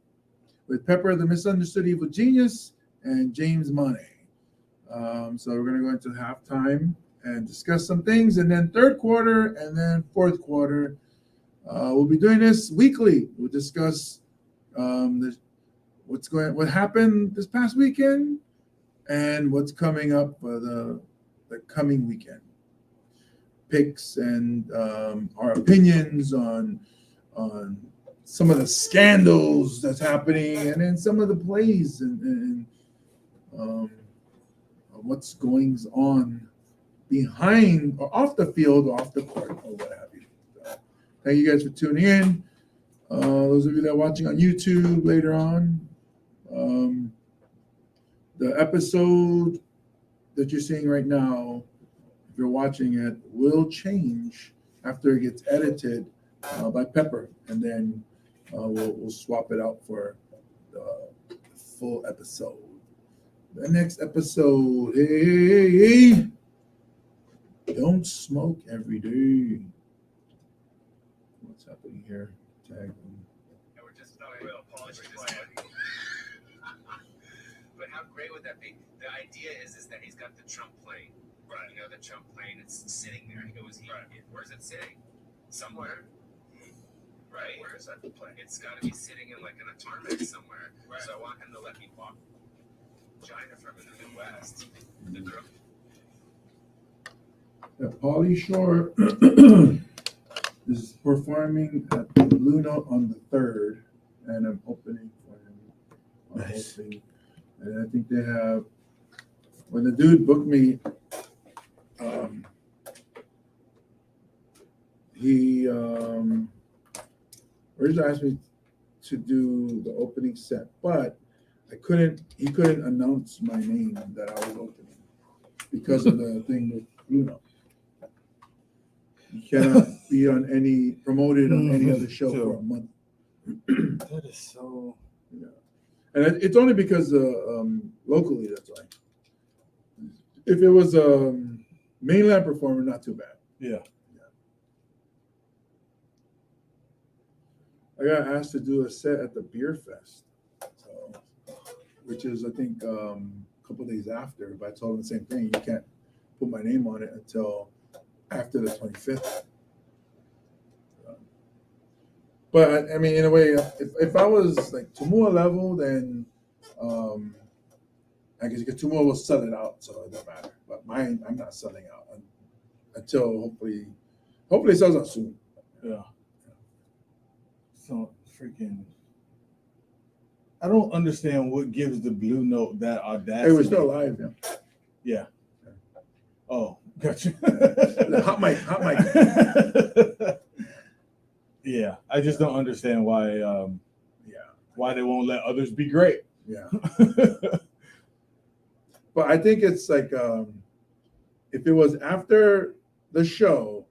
with Pepper, the Misunderstood Evil Genius, and James Money. So we're going to go into halftime and discuss some things, and then third quarter, and then fourth quarter. We'll be doing this weekly. We'll discuss what happened this past weekend and what's coming up for the coming weekend. picks and our opinions on some of the scandals that's happening, and then some of the plays and what's going on behind or off the field or off the court or what have you. So, thank you guys for tuning in. Those of you that are watching on YouTube later on, the episode that you're seeing right now, if you're watching it, will change after it gets edited by Pepper, and then we'll swap it out for the full episode. The next episode, hey, don't smoke every day. What's happening here? Tag. We're just real apology this morning. But how great would that be? The idea is that he's got the Trump plane. Right. You know, the Trump plane, it's sitting there. He goes, where's it sitting? Somewhere. Right? Where is that plane? It's got to be sitting in like in a tarmac somewhere. Right. So I want him to let me walk China from in the Midwest. The girl. Yeah, Pauly Shore is performing at the Blue Note on the 3rd, and I'm opening for him. Nice. And I think they have, when the dude booked me, he originally asked me to do the opening set, but he couldn't announce my name that I was opening because of the thing with Blue Note. You cannot be promoted on any other show for a month. That is so. Yeah, and it's only because locally, that's why. If it was a mainland performer, not too bad. Yeah. I got asked to do a set at the Beer Fest, which is I think a couple days after. But I told them the same thing. You can't put my name on it until after the 25th. But I mean, in a way, if I was like Tumua level, then I guess because Tumua will sell it out, so it doesn't matter. But mine, I'm not selling out until hopefully it sells out soon. Yeah. So freaking. I don't understand what gives the Blue Note that audacity. Hey, we're still live, yeah. Yeah. Oh, gotcha. Hot mic. Yeah, I just don't understand why. Why they won't let others be great. Yeah. But I think it's like if it was after the show,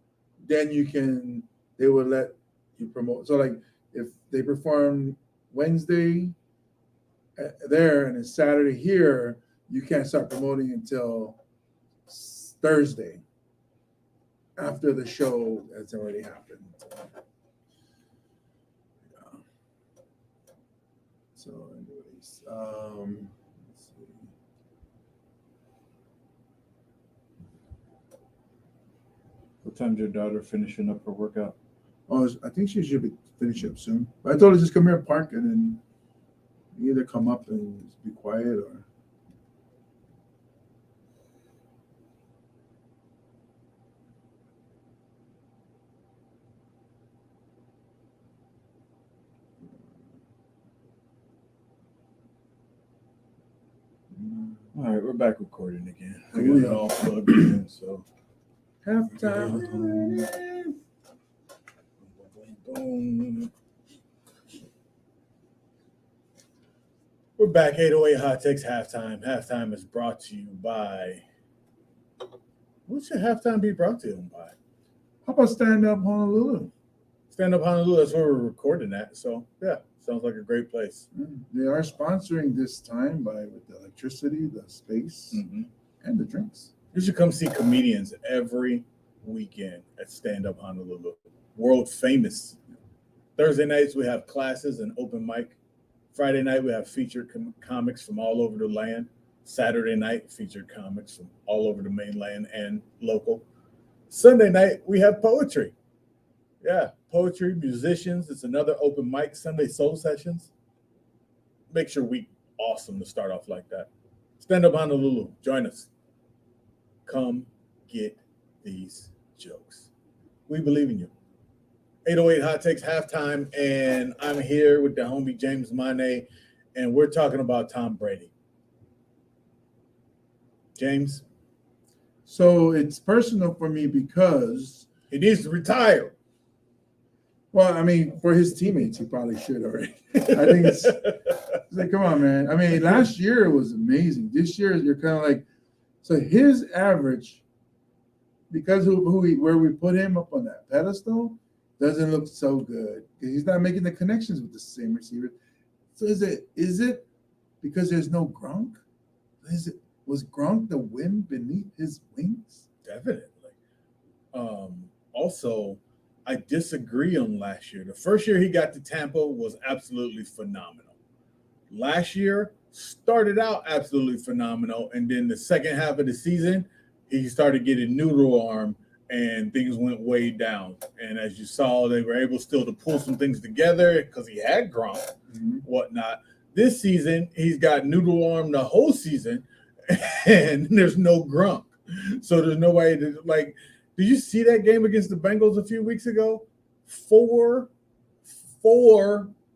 then they would let you promote. So like if they perform Wednesday there and it's Saturday here, you can't start promoting until Thursday after the show has already happened. Yeah. So anyways, let's see. What time's your daughter finishing up her workout? Oh, I think she should be finishing up soon. But I told her just come here and park, and then you either come up and just be quiet or. All right, we're back recording again. I got it all plugged in, so. Halftime. Boom. We're back. 808 Hot Takes Halftime. Halftime is brought to you by. What should halftime be brought to you by? How about Stand Up Honolulu? Stand Up Honolulu. That's where we're recording at. So yeah, sounds like a great place. They are sponsoring this time with the electricity, the space, and the drinks. You should come see comedians every weekend at Stand Up Honolulu. World famous. Thursday nights we have classes and open mic. Friday night we have featured comics from all over the land. Saturday night featured comics from all over the mainland and local. Sunday night we have poetry. Yeah, poetry, musicians. It's another open mic, Sunday soul sessions. Makes your week awesome to start off like that. Stand Up Honolulu. Join us. Come get these jokes. We believe in you. 808 Hot Takes halftime, and I'm here with the homie James Mane, and we're talking about Tom Brady. James? So it's personal for me because, He needs to retire. well, I mean, for his teammates, he probably should already. I think it's like, come on, man. I mean, last year it was amazing. This year, you're kind of like, so his average, because where we put him up on that pedestal, doesn't look so good. He's not making the connections with the same receiver. So is it because there's no Gronk? Was Gronk the wind beneath his wings? Definitely. Also, I disagree on last year. The first year he got to Tampa was absolutely phenomenal. Last year started out absolutely phenomenal, and then the second half of the season, he started getting noodle arm, and things went way down. And as you saw, they were able still to pull some things together because he had Gronk, whatnot. This season, he's got noodle arm the whole season, and there's no Gronk. So there's nobody to, like, did you see that game against the Bengals a few weeks ago? Four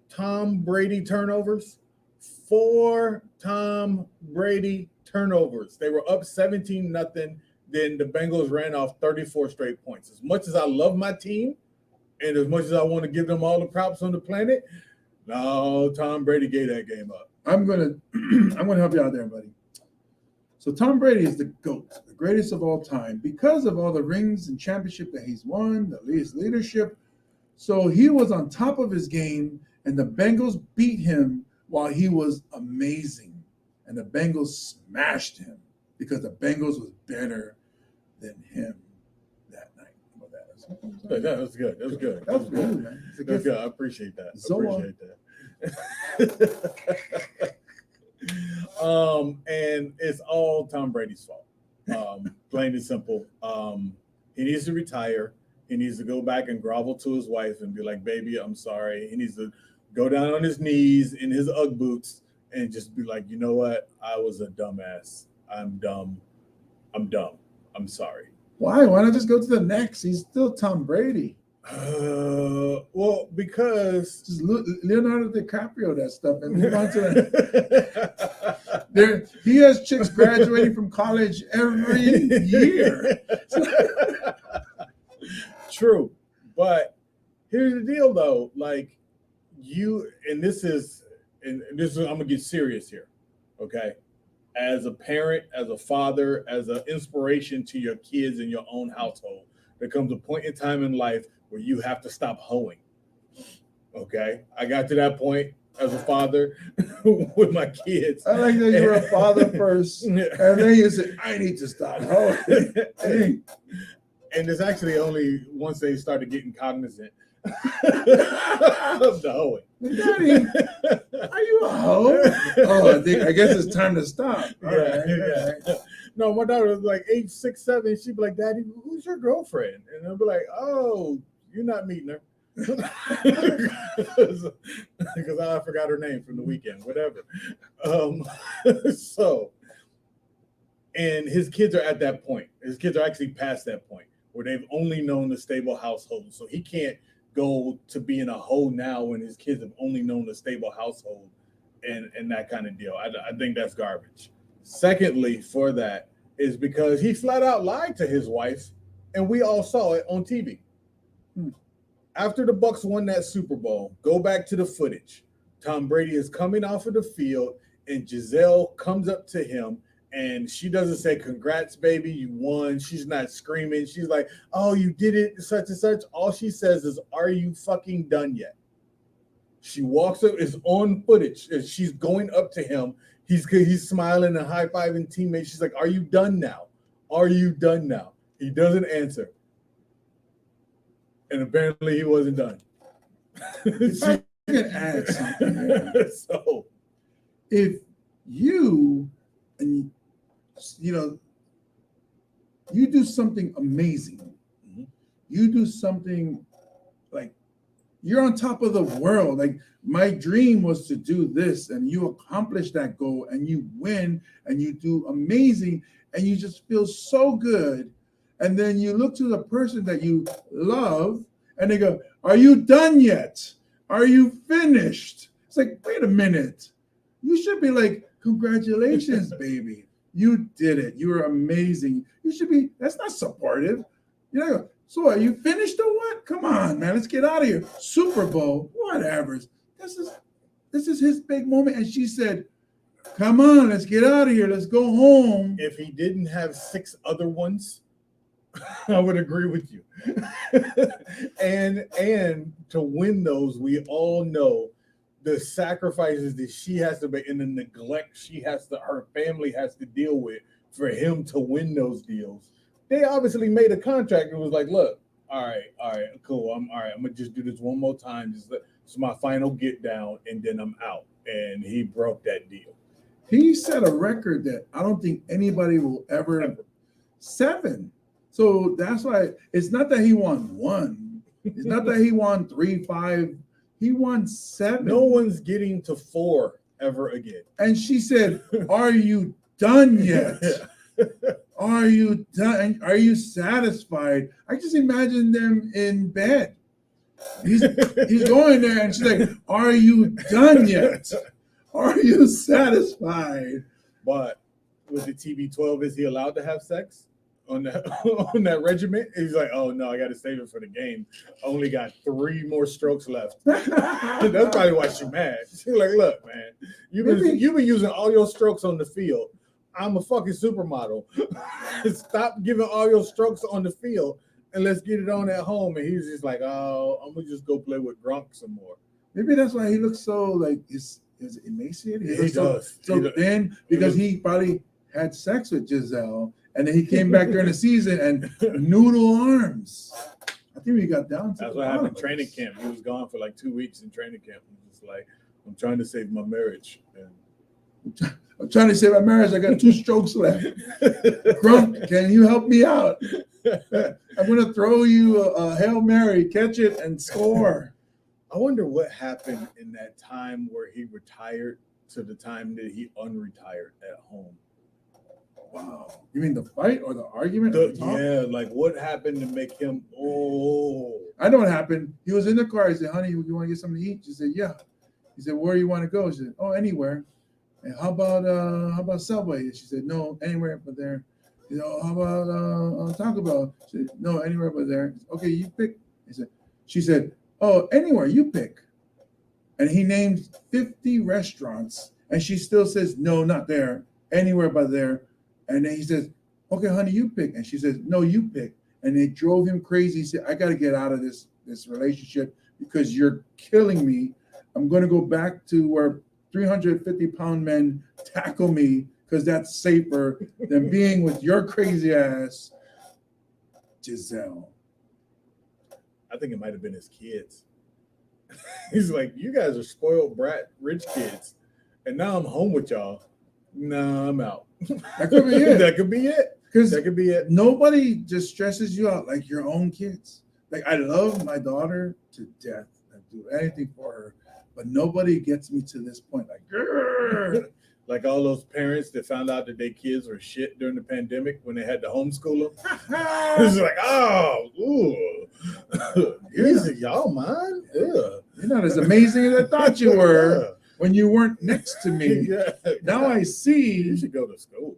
Tom Brady turnovers. 4 Tom Brady turnovers. They were up 17-0. Then the Bengals ran off 34 straight points. As much as I love my team, and as much as I want to give them all the props on the planet, no, Tom Brady gave that game up. I'm gonna help you out there, buddy. So Tom Brady is the GOAT, the greatest of all time, because of all the rings and championship that he's won, his leadership. So he was on top of his game, and the Bengals beat him while he was amazing. And the Bengals smashed him because the Bengals was better than him that night. That was good. That was good. That was good, man. It's a That's good. good. I appreciate that. Zoa. And it's all Tom Brady's fault. Plain and simple. He needs to retire. He needs to go back and grovel to his wife and be like, baby, I'm sorry. He needs to go down on his knees in his Ugg boots and just be like, you know what? I was a dumbass. I'm dumb. I'm sorry. Why? Why not just go to the next? He's still Tom Brady. Well, because Just Leonardo DiCaprio that stuff and move on to there. He has chicks graduating from college every year. True, but here's the deal, though. Like I'm gonna get serious here, okay? As a parent, as a father, as an inspiration to your kids in your own household, there comes a point in time in life where you have to stop hoeing. Okay, I got to that point as a father with my kids. I like that you're a father first, and then you say, "I need to stop." Hey. And it's actually only once they started getting cognizant of the hoeing. Daddy, are you a hoe? Oh, I guess it's time to stop. All right. No, my daughter was like 8, 6, 7. She'd be like, Daddy, who's your girlfriend? And I'd be like, oh, you're not meeting her. Because I forgot her name from the weekend, whatever. And his kids are at that point. His kids are actually past that point where they've only known the stable household. So he can't go to being a hoe now when his kids have only known the stable household and that kind of deal. I think that's garbage. Secondly, for that is because he flat out lied to his wife, and we all saw it on TV. After the Bucs won that Super Bowl, go back to the footage. Tom Brady is coming off of the field, and Giselle comes up to him, and she doesn't say, congrats, baby, you won. She's not screaming. She's like, oh, you did it, such and such. All she says is, are you fucking done yet? She walks up, it's on footage, and she's going up to him. He's smiling and high-fiving teammates. She's like, are you done now? Are you done now? He doesn't answer. And apparently he wasn't done. I can add something. So If you you do something amazing, you do something like you're on top of the world. Like my dream was to do this, and you accomplish that goal, and you win, and you do amazing, and you just feel so good. And then you look to the person that you love and they go, are you done yet? Are you finished? It's like, wait a minute. You should be like, congratulations, baby. You did it. You were amazing. You should be, that's not supportive. You know, so are you finished or what? Come on, man. Let's get out of here. Super Bowl, whatever. This is his big moment. And she said, come on, let's get out of here. Let's go home. If he didn't have 6 other ones, I would agree with you. and to win those, we all know the sacrifices that she has to make and the neglect her family has to deal with for him to win those deals. They obviously made a contract and was like, look, all right, cool. I'm gonna just do this one more time. It's my final get down, and then I'm out. And he broke that deal. He set a record that I don't think anybody will ever. 7. So that's why it's not that he won 1. It's not that he won 3, 5. He won 7. No one's getting to 4 ever again. And she said, are you done yet? Are you done? Are you satisfied? I just imagine them in bed. He's going there and she's like, are you done yet? Are you satisfied? But with the TB12, is he allowed to have sex on that regiment? He's like, oh no, I got to save it for the game. I only got 3 more strokes left. That's probably why she's mad. She's like, look, man, you've been using all your strokes on the field. I'm a fucking supermodel. Stop giving all your strokes on the field and let's get it on at home. And he's just like, oh, I'm gonna just go play with Gronk some more. Maybe that's why he looks so like is emaciated. He does. So thin because he probably had sex with Giselle and then he came back during the season and noodle arms. I think we got down to that's what happened in training camp. He was gone for like 2 weeks in training camp. He was just like, I'm trying to save my marriage. And I'm trying to save my marriage. I got 2 strokes left. Grunk, can you help me out? I'm going to throw you a Hail Mary, catch it, and score. I wonder what happened in that time where he retired to the time that he unretired at home. Wow. You mean the fight or the argument? Yeah, like what happened to make him, I know what happened. He was in the car. He said, honey, you want to get something to eat? She said, yeah. He said, where do you want to go? She said, oh, anywhere. And how about Subway? She said, no, anywhere but there. You know, how about Taco Bell? She said, no, anywhere but there. Okay, you pick. She said, oh, anywhere, you pick. And he named 50 restaurants, and she still says, no, not there, anywhere but there. And then he says, okay, honey, you pick. And she says, no, you pick. And it drove him crazy. He said, I got to get out of this relationship because you're killing me. I'm going to go back to where 350-pound men tackle me because that's safer than being with your crazy ass, Giselle. I think it might have been his kids. He's like, you guys are spoiled brat rich kids. And now I'm home with y'all. Nah, I'm out. That could be it. That could be it. That could be it. Nobody just stresses you out like your own kids. Like I love my daughter to death. I do anything for her. But nobody gets me to this point. Like, grrr. Like all those parents that found out that their kids were shit during the pandemic when they had to homeschool them. It's like, oh, ooh. Easy, y'all, man. Yeah. You're not as amazing as I thought you were when you weren't next to me. Yeah. Now I see. You should go to school.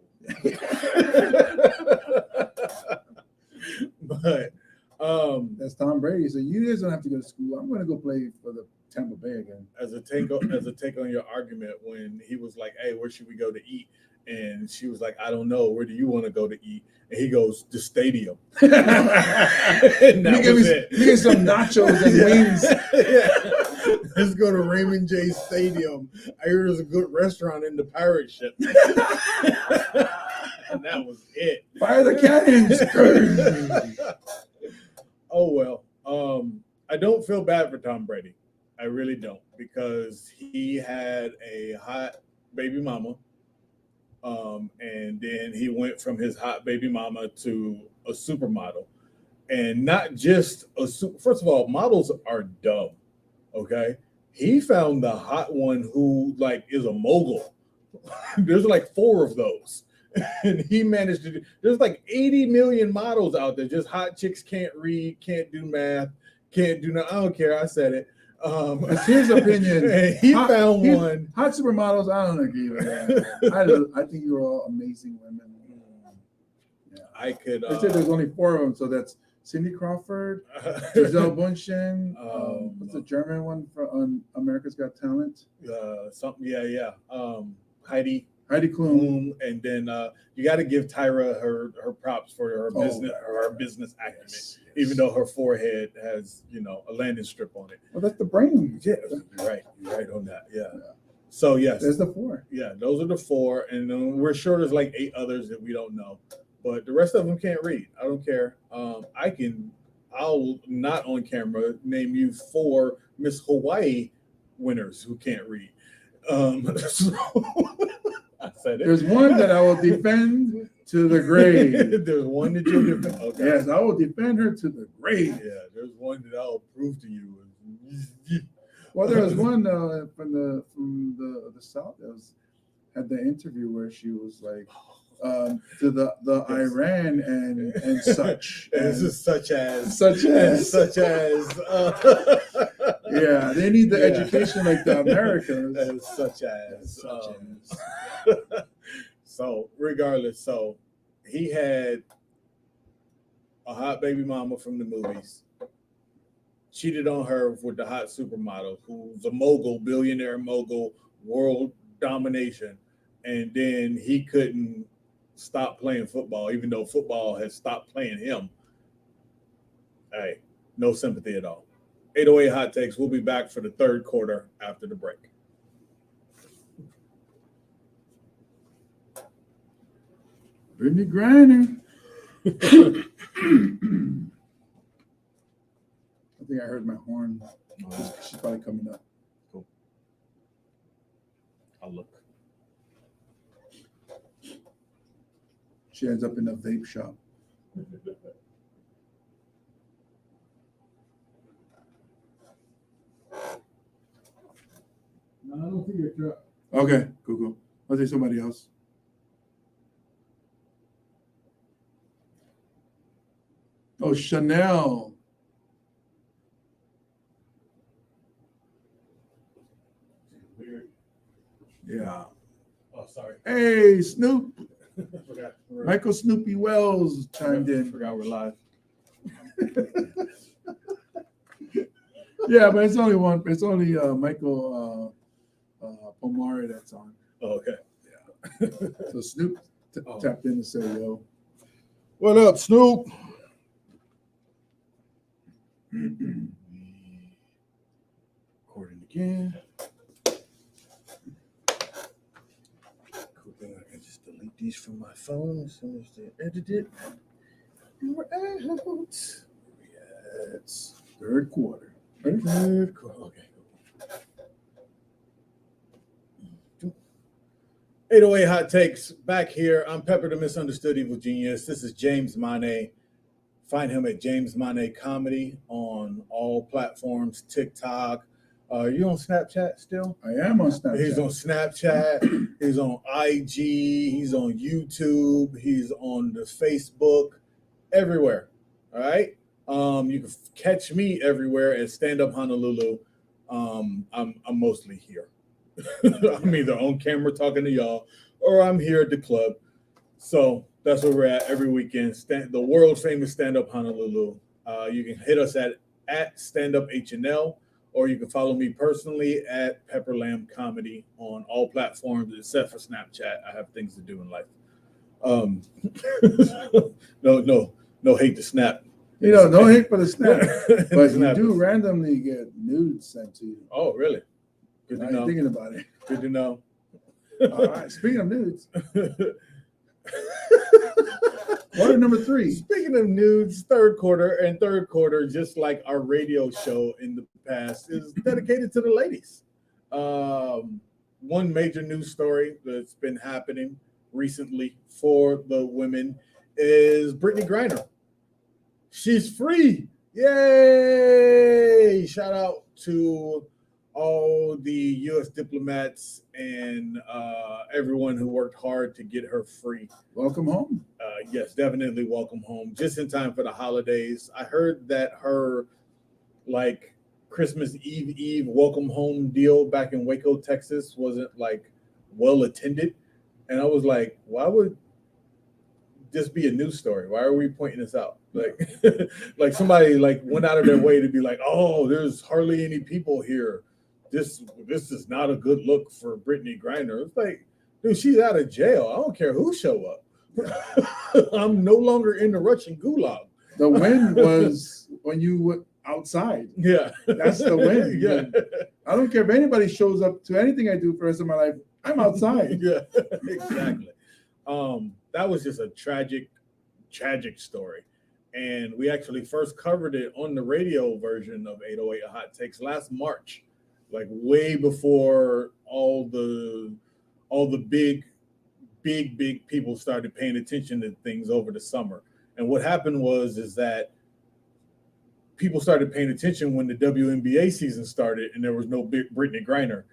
But that's Tom Brady. So you guys don't have to go to school. I'm going to go play for the Tampa Bay again. As a take on your argument, when he was like, "Hey, where should we go to eat?" and she was like, "I don't know. Where do you want to go to eat?" and he goes, "The stadium." And that was it. You get some nachos and wings. Yeah. Let's go to Raymond J. Stadium. I hear there's a good restaurant in the pirate ship. And that was it. Fire the cannons. Oh well. I don't feel bad for Tom Brady. I really don't, because he had a hot baby mama, and then he went from his hot baby mama to a supermodel, and not just first of all, models are dumb. Okay, he found the hot one who like is a mogul. There's like 4 of those. and he managed to do. There's like 80 million models out there. Just hot chicks can't read, can't do math, can't do no. I don't care. I said it. It's his opinion. And he found one. Hot supermodels, I don't agree with that. I think you're all amazing women. Yeah. I could. They said there's only 4 of them, so that's Cindy Crawford, Giselle Bundchen. What's the German one on America's Got Talent? Something. Yeah. Heidi Klum. Klum, and then you got to give Tyra her props for her business acumen, Yes. even though her forehead has a landing strip on it. Well, that's the brain. Yeah, you're right on that. Yeah. So yes, There's the 4. yeah, those are the 4, and then we're sure there's like 8 others that we don't know, but the rest of them can't read. I don't care. I'll not on camera name you 4 Miss Hawaii winners who can't read. So I said it. There's one that I will defend to the grave. There's one that you'll defend. Okay. Yes, I will defend her to the grave. Yeah, there's one that I'll prove to you. Well, there was one from the South that had the interview where she was like to the Iran and such. This is such as yeah, they need the education like the Americans. and such as. So regardless, so he had a hot baby mama from the movies, cheated on her with the hot supermodel who's a mogul, billionaire mogul, world domination, and then he couldn't stop playing football, even though football has stopped playing him. Hey, no sympathy at all. 808 Hot Takes. We'll be back for the 3rd quarter after the break. Brittany Griner. I think I heard my horn. She's probably coming up. Cool. I'll look. She ends up in a vape shop. No, I don't see your truck. Okay, cool. I'll say somebody else. Oh, Chanel. Weird. Yeah. Oh, sorry. Hey, Snoop. Forgot. Michael Snoopy Wells chimed in. Forgot we're live. Yeah, but it's only one. It's only Michael Pomare that's on. Oh, okay. So Snoop tapped in to say, yo. What up, Snoop? Recording again. Cool thing, I can just delete these from my phone as soon as they're edited. And we're out. It's 3rd quarter. Third quarter. Okay. 808 Hot Takes back here. I'm Pepper the Misunderstood Evil Genius. This is James Mane. Find him at James Mane Comedy on all platforms, TikTok. Are you on Snapchat still? I am on Snapchat. He's on Snapchat. He's on IG. He's on YouTube. He's on the Facebook. Everywhere. All right. You can catch me everywhere at Stand Up Honolulu. I'm mostly here. I'm either on camera talking to y'all or I'm here at the club. So that's where we're at every weekend. The world famous Stand Up Honolulu. You can hit us at Stand Up HNL, or you can follow me personally at Pepper Lamb Comedy on all platforms except for Snapchat. I have things to do in life. No hate to snap. You know, no hate for the snap, but you Snap do is- randomly get nudes sent to you. Oh, really? Good Now to you're know. thinking about it. Good to know. All right. Speaking of nudes, quarter number 3. Speaking of nudes, third quarter, just like our radio show in the past, is dedicated to the ladies. One major news story that's been happening recently for the women is Brittany Griner. She's free. Yay! Shout out to all the U.S. diplomats and everyone who worked hard to get her free. Welcome home. Yes, definitely welcome home. Just in time for the holidays. I heard that her like Christmas Eve welcome home deal back in Waco, Texas wasn't like well attended. And I was like, why would this be a news story? Why are we pointing this out? Like like somebody like went out of their way to be like, oh, there's hardly any people here. This is not a good look for Brittany Griner. It's like, dude, she's out of jail. I don't care who show up. I'm no longer in the Russian gulag. The win was when you were outside. Yeah. That's the win. Yeah. I don't care if anybody shows up to anything I do for the rest of my life. I'm outside. Yeah, exactly. That was just a tragic story. And we actually first covered it on the radio version of 808 Hot Takes last March, like way before all the big people started paying attention to things over the summer. And what happened is that people started paying attention when the WNBA season started and there was no big Brittany Griner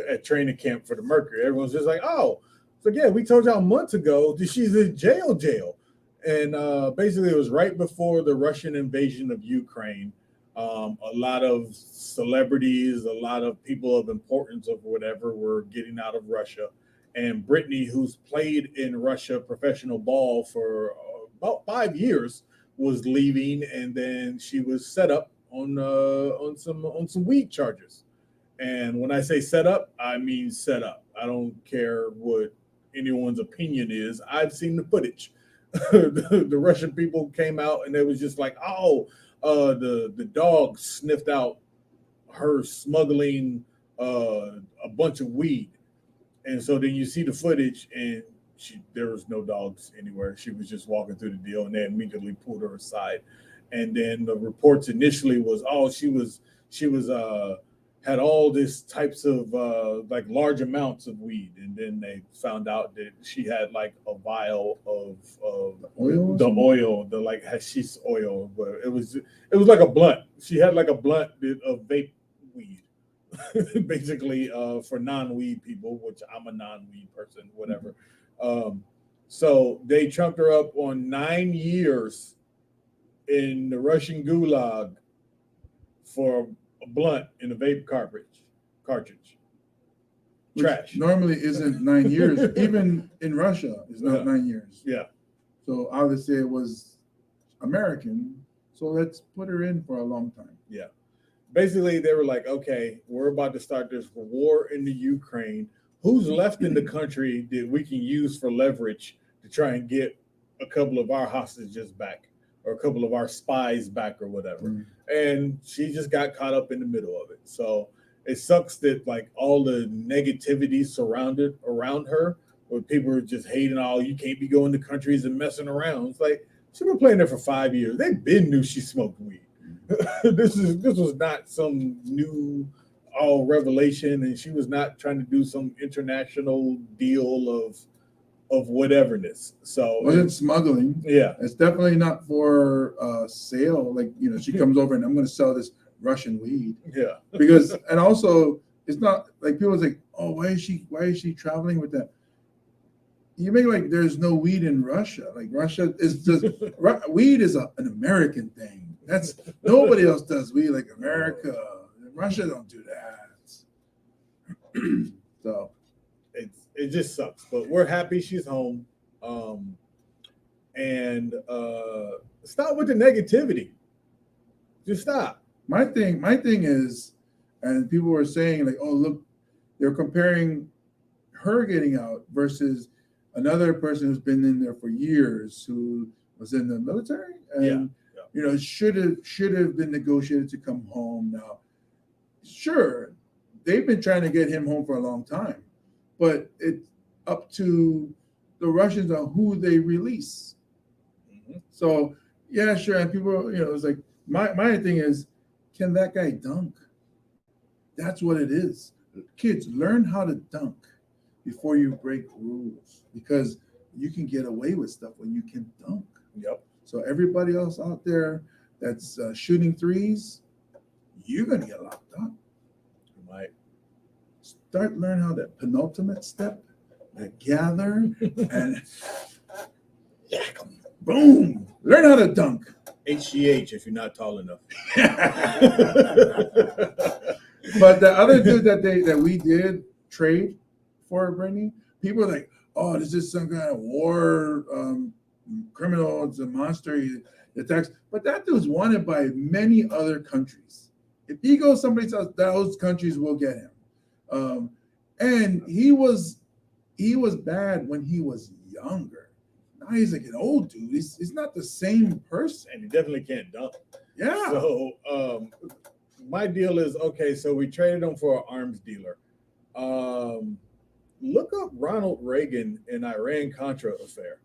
at training camp for the Mercury. Everyone's just like, oh, so yeah, we told y'all months ago that she's in jail. And basically it was right before the Russian invasion of Ukraine. A lot of celebrities, a lot of people of importance of whatever were getting out of Russia. And Brittany, who's played in Russia professional ball for about 5 years, was leaving, and then she was set up on some weed charges. And when I say set up, I mean set up. I don't care what anyone's opinion is. I've seen the footage. The Russian people came out and they was just like, oh, the dog sniffed out her smuggling a bunch of weed. And so then you see the footage and there was no dogs anywhere. She was just walking through the deal and they immediately pulled her aside. And then the reports initially was, oh, she was had all these types of like large amounts of weed. And then they found out that she had like a vial of the like hashish oil, but it was like a blunt. She had like a blunt of vape weed. Basically for non-weed people, which I'm a non-weed person, whatever. So they trumped her up on 9 years in the Russian gulag for a blunt in a vape cartridge. Which Trash. normally isn't 9 years. Even in Russia, it's not Yeah. 9 years. Yeah. So obviously it was American. So let's put her in for a long time. Yeah. Basically, they were like, okay, we're about to start this war in the Ukraine. Who's left in the country that we can use for leverage to try and get a couple of our hostages back or a couple of our spies back or whatever? Mm. And she just got caught up in the middle of it. So it sucks that like all the negativity surrounded around her, where people are just hating, oh, you can't be going to countries and messing around. It's like, she's been playing there for 5 years. They been knew she smoked weed. This was not some new revelation, and she was not trying to do some international deal of whateverness. So Wasn't smuggling. yeah, It's definitely not for sale. Like, you know, she comes over and I'm going to sell this Russian weed yeah, because, and also it's not like people think, oh, why is she traveling with that? You make like there's no weed in Russia. Like Russia is just weed is an American thing. That's nobody else does weed like America. Russia don't do that. So it just sucks. But we're happy she's home. And stop with the negativity. Just stop. my thing is, and people were saying like, oh look, they're comparing her getting out versus another person who's been in there for years who was in the military and you know should have been negotiated to come home. Now sure, they've been trying to get him home for a long time, but it's up to the Russians on who they release. Mm-hmm. So yeah, sure. And people, you know, it's like my thing is, can that guy dunk? That's what it is. Kids, learn how to dunk before you break rules, because you can get away with stuff when you can dunk. Yep. So everybody else out there that's shooting threes, you're gonna get locked up. learn how that penultimate step, that gather, and boom, learn how to dunk. HGH if you're not tall enough. But the other dude that we did trade for Brittany, people are like, oh, this is some kind of war criminal. It's a monster. He attacks. But that dude's wanted by many other countries. If he goes someplace else, those countries will get him. And he was bad when he was younger. Now he's like an old dude. He's not the same person. And he definitely can't dunk. Yeah. So my deal is, okay, so we traded him for an arms dealer. Look up Ronald Reagan and Iran-Contra affair.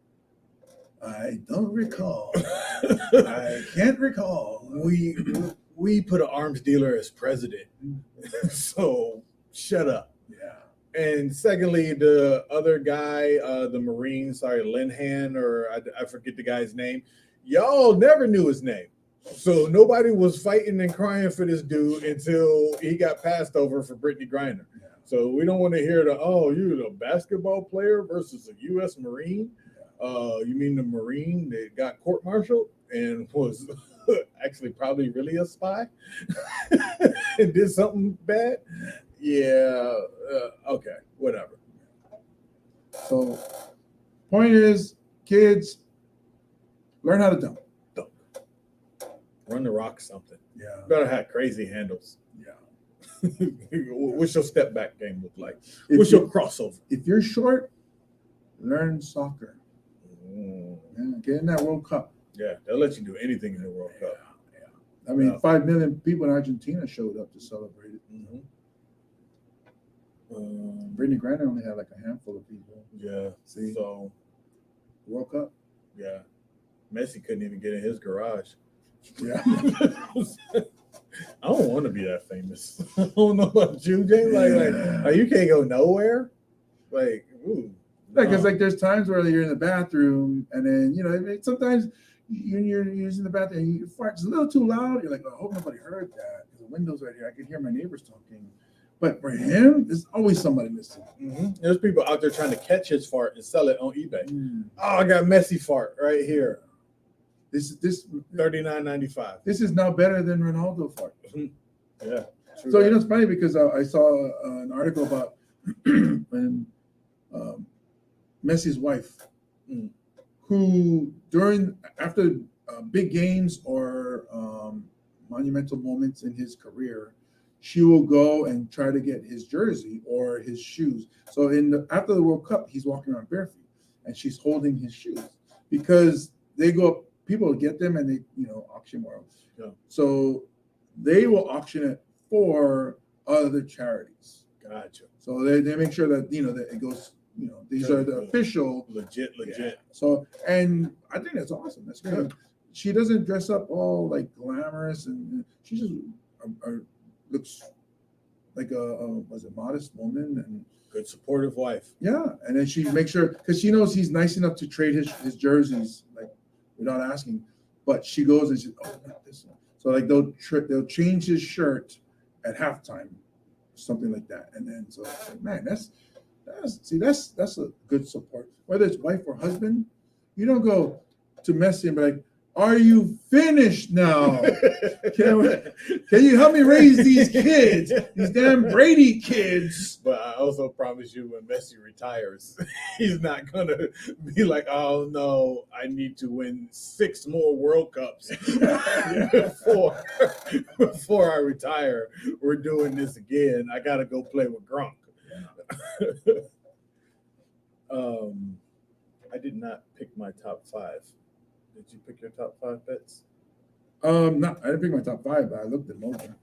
I don't recall. I can't recall. We put an arms dealer as president. So shut up. Yeah. And secondly, the other guy, the Marine, Linhan, or I forget the guy's name. Y'all never knew his name. So nobody was fighting and crying for this dude until he got passed over for Brittany Griner. Yeah. So we don't want to hear you're a basketball player versus a U.S. Marine. You mean the Marine that got court-martialed and was actually probably really a spy and did something bad? Yeah. Okay. Whatever. So, point is, kids, learn how to dunk. Run the rock something. Yeah. Better have crazy handles. Yeah. What's your step back game look like? If What's your crossover? If you're short, learn soccer. Mm. Yeah, get in that World Cup. Yeah, they'll let you do anything in the World Cup. Yeah. I mean, Yeah. 5 million people in Argentina showed up to celebrate it. Mm-hmm. Brittany Griner only had like a handful of people. Yeah. See? So, World Cup. yeah. Messi couldn't even get in his garage. Yeah. I don't want to be that famous. I don't know about you, James. Like you can't go nowhere. Like, ooh. Like, it's no. like there's times where you're in the bathroom and then, sometimes you're using the bathroom and you fart. It's a little too loud. You're like, oh, I hope nobody heard that. The window's right here. I can hear my neighbors talking. But for him, there's always somebody listening. Mm-hmm. There's people out there trying to catch his fart and sell it on eBay. Mm. Oh, I got Messi fart right here. This $39.95. This is now better than Ronaldo fart. Yeah. So it's funny because I saw an article about when Messi's wife, who after big games or monumental moments in his career, she will go and try to get his jersey or his shoes. So after the World Cup, he's walking around barefoot, and she's holding his shoes because they go up. People get them and they auction more. Yeah. So they will auction it for other charities. Gotcha. So they make sure that that it goes. These are the official legit. Yeah. So, and I think that's awesome. That's good. She doesn't dress up all like glamorous, and she just looks like a modest woman and good supportive wife. Yeah, and then she makes sure because she knows he's nice enough to trade his jerseys like without asking, but she goes and she's not this one. So like they'll change his shirt at halftime, something like that, and then so like, man, that's a good support. Whether it's wife or husband, you don't go to Messi and be like, "Are you finished now? Can you help me raise these kids, these damn Brady kids?" But I also promise you, when Messi retires, he's not gonna be like, "Oh no, I need to win 6 more World Cups before I retire. We're doing this again. I gotta go play with Gronk." I did not pick my top 5. Did you pick your top 5 bets? No, I didn't pick my top 5, but I looked at Mojo. Okay.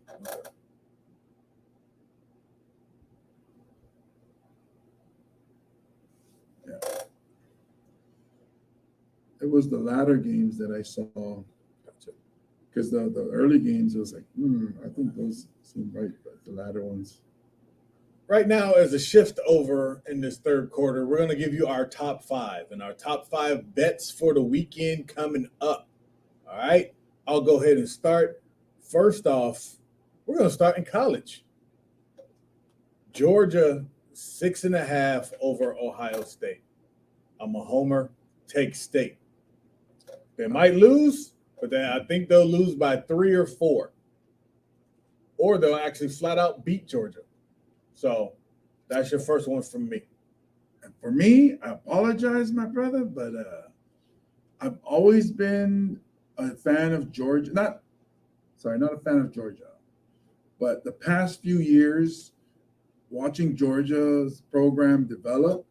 Yeah. It was the latter games that I saw. Because the early games, it was like, I think those seem right, but the latter ones. Right now, as a shift over in this third quarter, we're going to give you our top 5 and our top 5 bets for the weekend coming up. All right, I'll go ahead and start. First off, we're going to start in college. Georgia 6.5 over Ohio State. I'm a homer. Take State. They might lose, but then I think they'll lose by 3 or 4, or they'll actually flat out beat Georgia. So that's your first one from me. And for me, I apologize, my brother, but I've always been a fan of Georgia. Not a fan of Georgia, but the past few years, watching Georgia's program develop,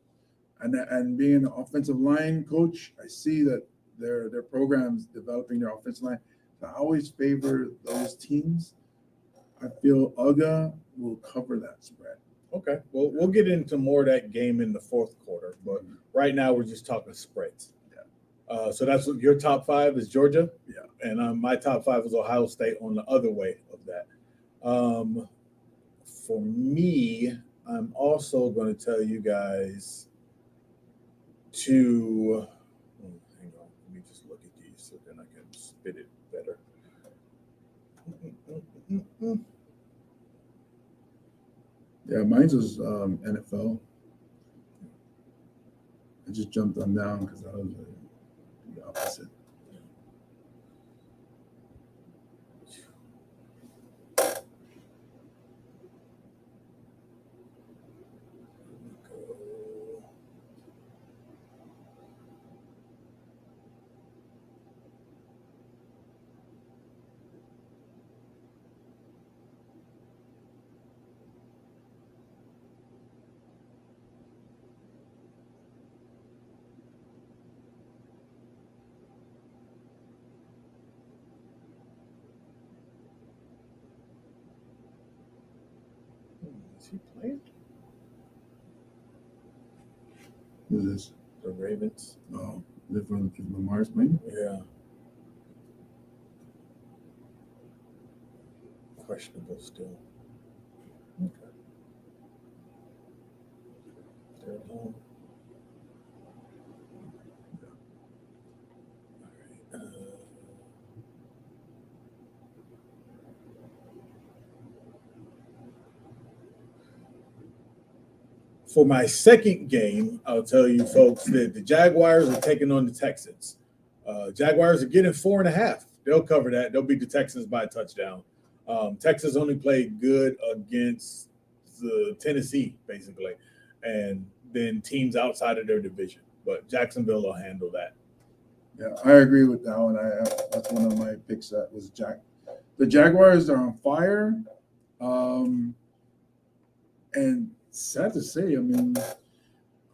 and being an offensive line coach, I see that their programs developing their offensive line. So I always favor those teams. I feel UGA will cover that spread. Okay, well, we'll get into more of that game in the fourth quarter, but right now we're just talking spreads. Yeah. So that's what your top 5 is Georgia? Yeah. And my top 5 is Ohio State on the other way of that. For me, I'm also going to tell you guys to hang on, let me just look at these so then I can spit it better. Yeah, mine's was NFL. I just jumped on down because I was the opposite. Is he playing? Who's this? The Ravens. Oh, live for Lamar's playing? Yeah. Questionable still. Okay. They're at home. All right. For my second game, I'll tell you folks that the Jaguars are taking on the Texans. Jaguars are getting 4.5. They'll cover that. They'll beat the Texans by a touchdown. Texas only played good against the Tennessee, basically, and then teams outside of their division. But Jacksonville will handle that. Yeah, I agree with that one. That's one of my picks. That was The Jaguars are on fire, and sad to say, I mean,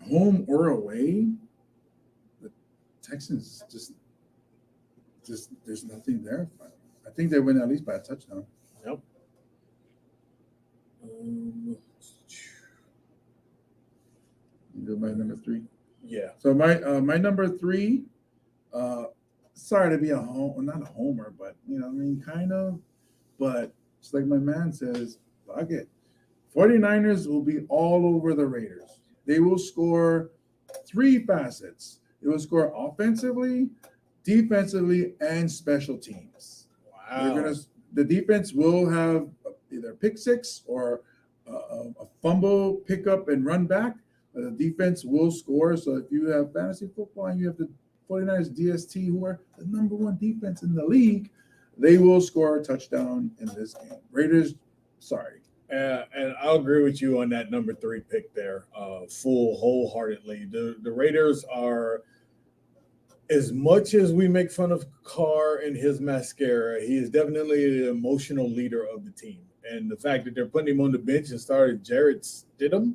home or away, the Texans just there's nothing there. I think they win at least by a touchdown. Yep. You do my number 3. Yeah. So my number 3. Sorry to be not a homer, but I mean, kind of. But just like my man says, fuck it. 49ers will be all over the Raiders. They will score 3 facets. They will score offensively, defensively, and special teams. Wow. The defense will have either pick 6 or a fumble, pick up, and run back. The defense will score. So if you have fantasy football and you have the 49ers DST, who are the number 1 defense in the league, they will score a touchdown in this game. Raiders, sorry. And I'll agree with you on that number 3 pick there, wholeheartedly. The Raiders are, as much as we make fun of Carr and his mascara, he is definitely an emotional leader of the team. And the fact that they're putting him on the bench and started Jarrett Stidham,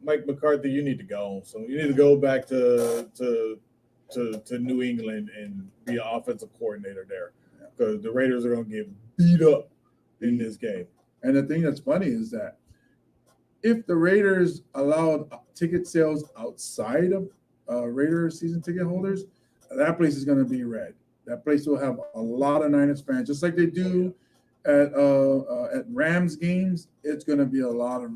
Mike McCarthy, you need to go. So you need to go back to New England and be an offensive coordinator there, because the Raiders are going to get beat up in this game. And the thing that's funny is that if the Raiders allowed ticket sales outside of Raiders season ticket holders, that place is going to be red. That place will have a lot of Niners fans, just like they do at Rams games. It's going to be a lot of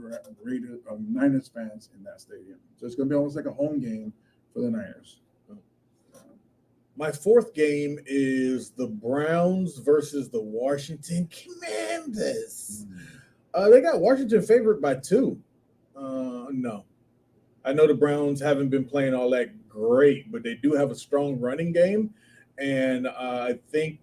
Niners fans in that stadium. So it's going to be almost like a home game for the Niners. My fourth game is the Browns versus the Washington Commanders. They got Washington favored by 2. No. I know the Browns haven't been playing all that great, but they do have a strong running game. And I think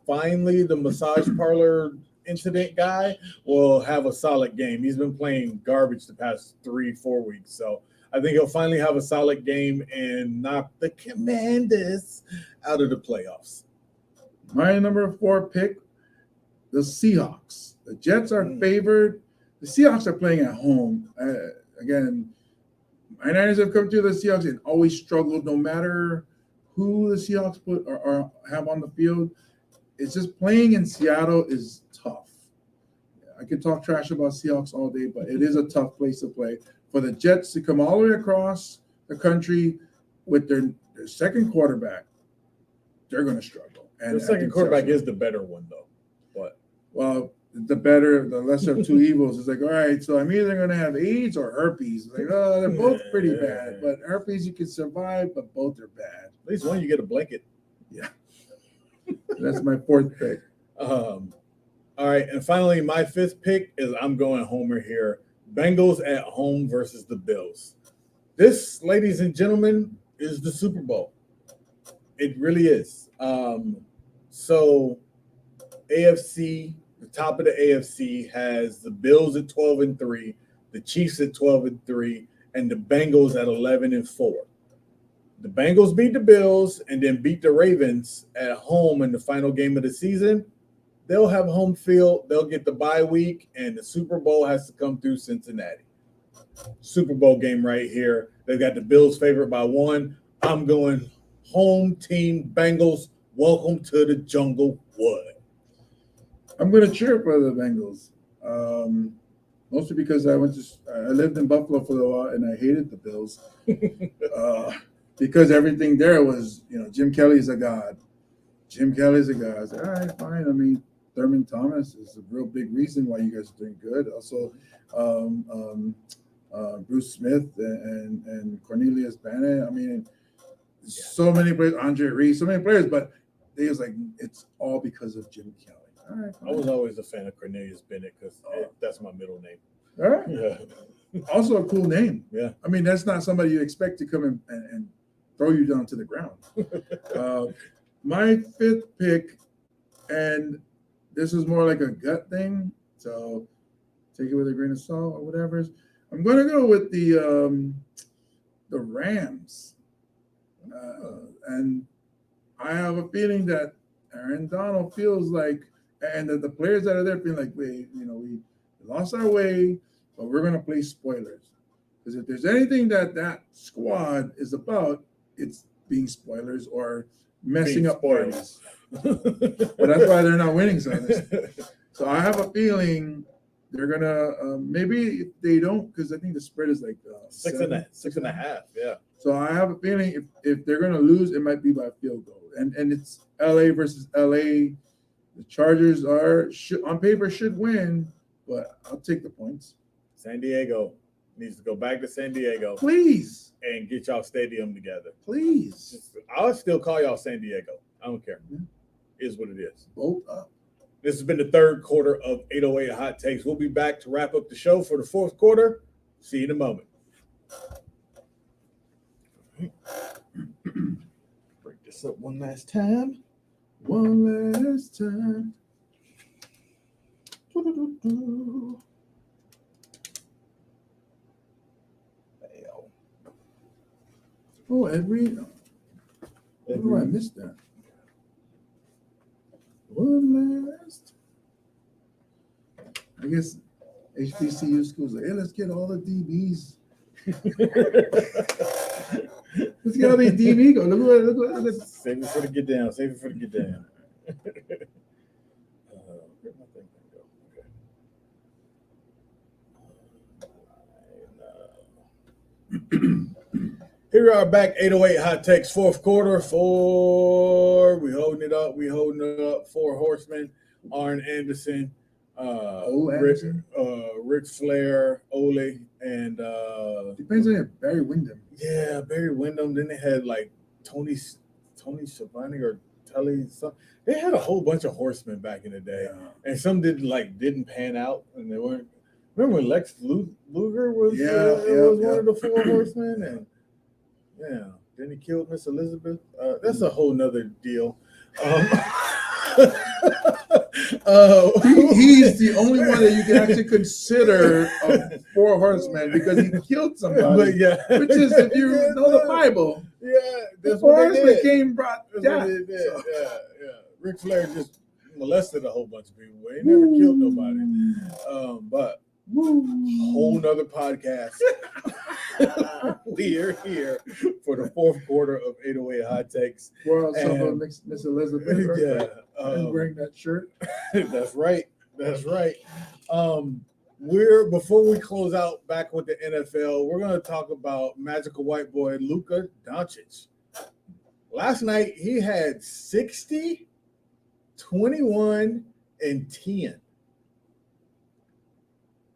finally the massage parlor incident guy will have a solid game. He's been playing garbage the past 3-4 weeks. So I think he'll finally have a solid game and knock the Commanders out of the playoffs. My number 4 pick, the Seahawks. The Jets are favored. The Seahawks are playing at home. Again, my Niners have come to the Seahawks and always struggled no matter who the Seahawks put or have on the field. It's just playing in Seattle is tough. I could talk trash about Seahawks all day, but it is a tough place to play. For the Jets to come all the way across the country with their second quarterback, they're going to struggle. And The second quarterback is the better one, though. But well, the lesser of two evils. It's like, all right, so I'm either going to have AIDS or herpes. It's like, oh, they're both pretty bad. But herpes you can survive, but both are bad. at least one you get a blanket. Yeah. That's my 4th pick. All right, and finally, my 5th pick is I'm going Homer here. Bengals at home versus the Bills. This, ladies and gentlemen, is the Super Bowl. It really is. So AFC, the top of the AFC has the Bills at 12-3, the Chiefs at 12-3, and the Bengals at 11-4. The Bengals beat the Bills and then beat the Ravens at home in the final game of the season. They'll have home field. They'll get the bye week, and the Super Bowl has to come through Cincinnati. Super Bowl game right here. They've got the Bills favored by 1. I'm going home team Bengals. Welcome to the jungle wood. I'm going to cheer for the Bengals. Mostly because I lived in Buffalo for a while and I hated the Bills. Because everything there was, Jim Kelly's a god. Jim Kelly's a god. I was like, all right, fine. I mean, Thurman Thomas is a real big reason why you guys are doing good. Also, Bruce Smith and Cornelius Bennett. I mean, so many players, Andre Reed, so many players, but they was like, it's all because of Jim Kelly. All right, I was always a fan of Cornelius Bennett because that's my middle name. all right. Yeah. Also a cool name. Yeah. I mean, that's not somebody you expect to come in and throw you down to the ground. My 5th pick, and this is more like a gut thing, so take it with a grain of salt or whatever. I'm going to go with the Rams. And I have a feeling that Aaron Donald feels like, and that the players that are there feel like, we lost our way, but we're going to play spoilers. Because if there's anything that squad is about, it's being spoilers or messing Being up spoilers. parties. But that's why they're not winning. So I have a feeling they're gonna maybe if they don't, because I think the spread is like 6.5. Yeah. So I have a feeling if they're gonna lose, it might be by field goal. And it's LA versus LA. The Chargers on paper should win, but I'll take the points. San Diego needs to go back to San Diego Please, and get y'all stadium together. please. I'll still call y'all San Diego. I don't care. Is what it is. Vote up. This has been the 3rd quarter of 808 Hot Takes. We'll be back to wrap up the show for the 4th quarter. See you in a moment. Break this up one last time. One last time. Oh, every. Oh, I missed that. One last. I guess HBCU schools like, hey, let's get all the DBs. Let's get all these DB go. Look. Save it for the get down. Save it for the get down. Where'd my thing go? Okay. Here we are back, 808 Hot Takes, 4th quarter. We holding it up. Four horsemen, Arn Anderson, Rick Flair, Ole, and Depends on you. Barry Windham. yeah, Barry Windham. Then they had like Tony Schiavone or Tully. They had a whole bunch of horsemen back in the day, and some didn't pan out, and they weren't. remember when Lex Luger was Yeah, one of the four horsemen, and then he killed Miss Elizabeth. That's a whole nother deal. He's the only one that you can actually consider a four horsemen because he killed somebody. But Which is, if you know the Bible, the that's four what they horsemen did. came brought That's death. what they did. So- Yeah. Ric Flair just molested a whole bunch of people, but he never killed nobody. But whole nother podcast. We are here for the fourth quarter of 808 Hot Takes. Well, so And- Miss Elizabeth, Yeah, and wearing that shirt. that's right. That's right. Before we close out back with the NFL, we're going to talk about magical white boy Luka Doncic. Last night he had 60, 21, and 10.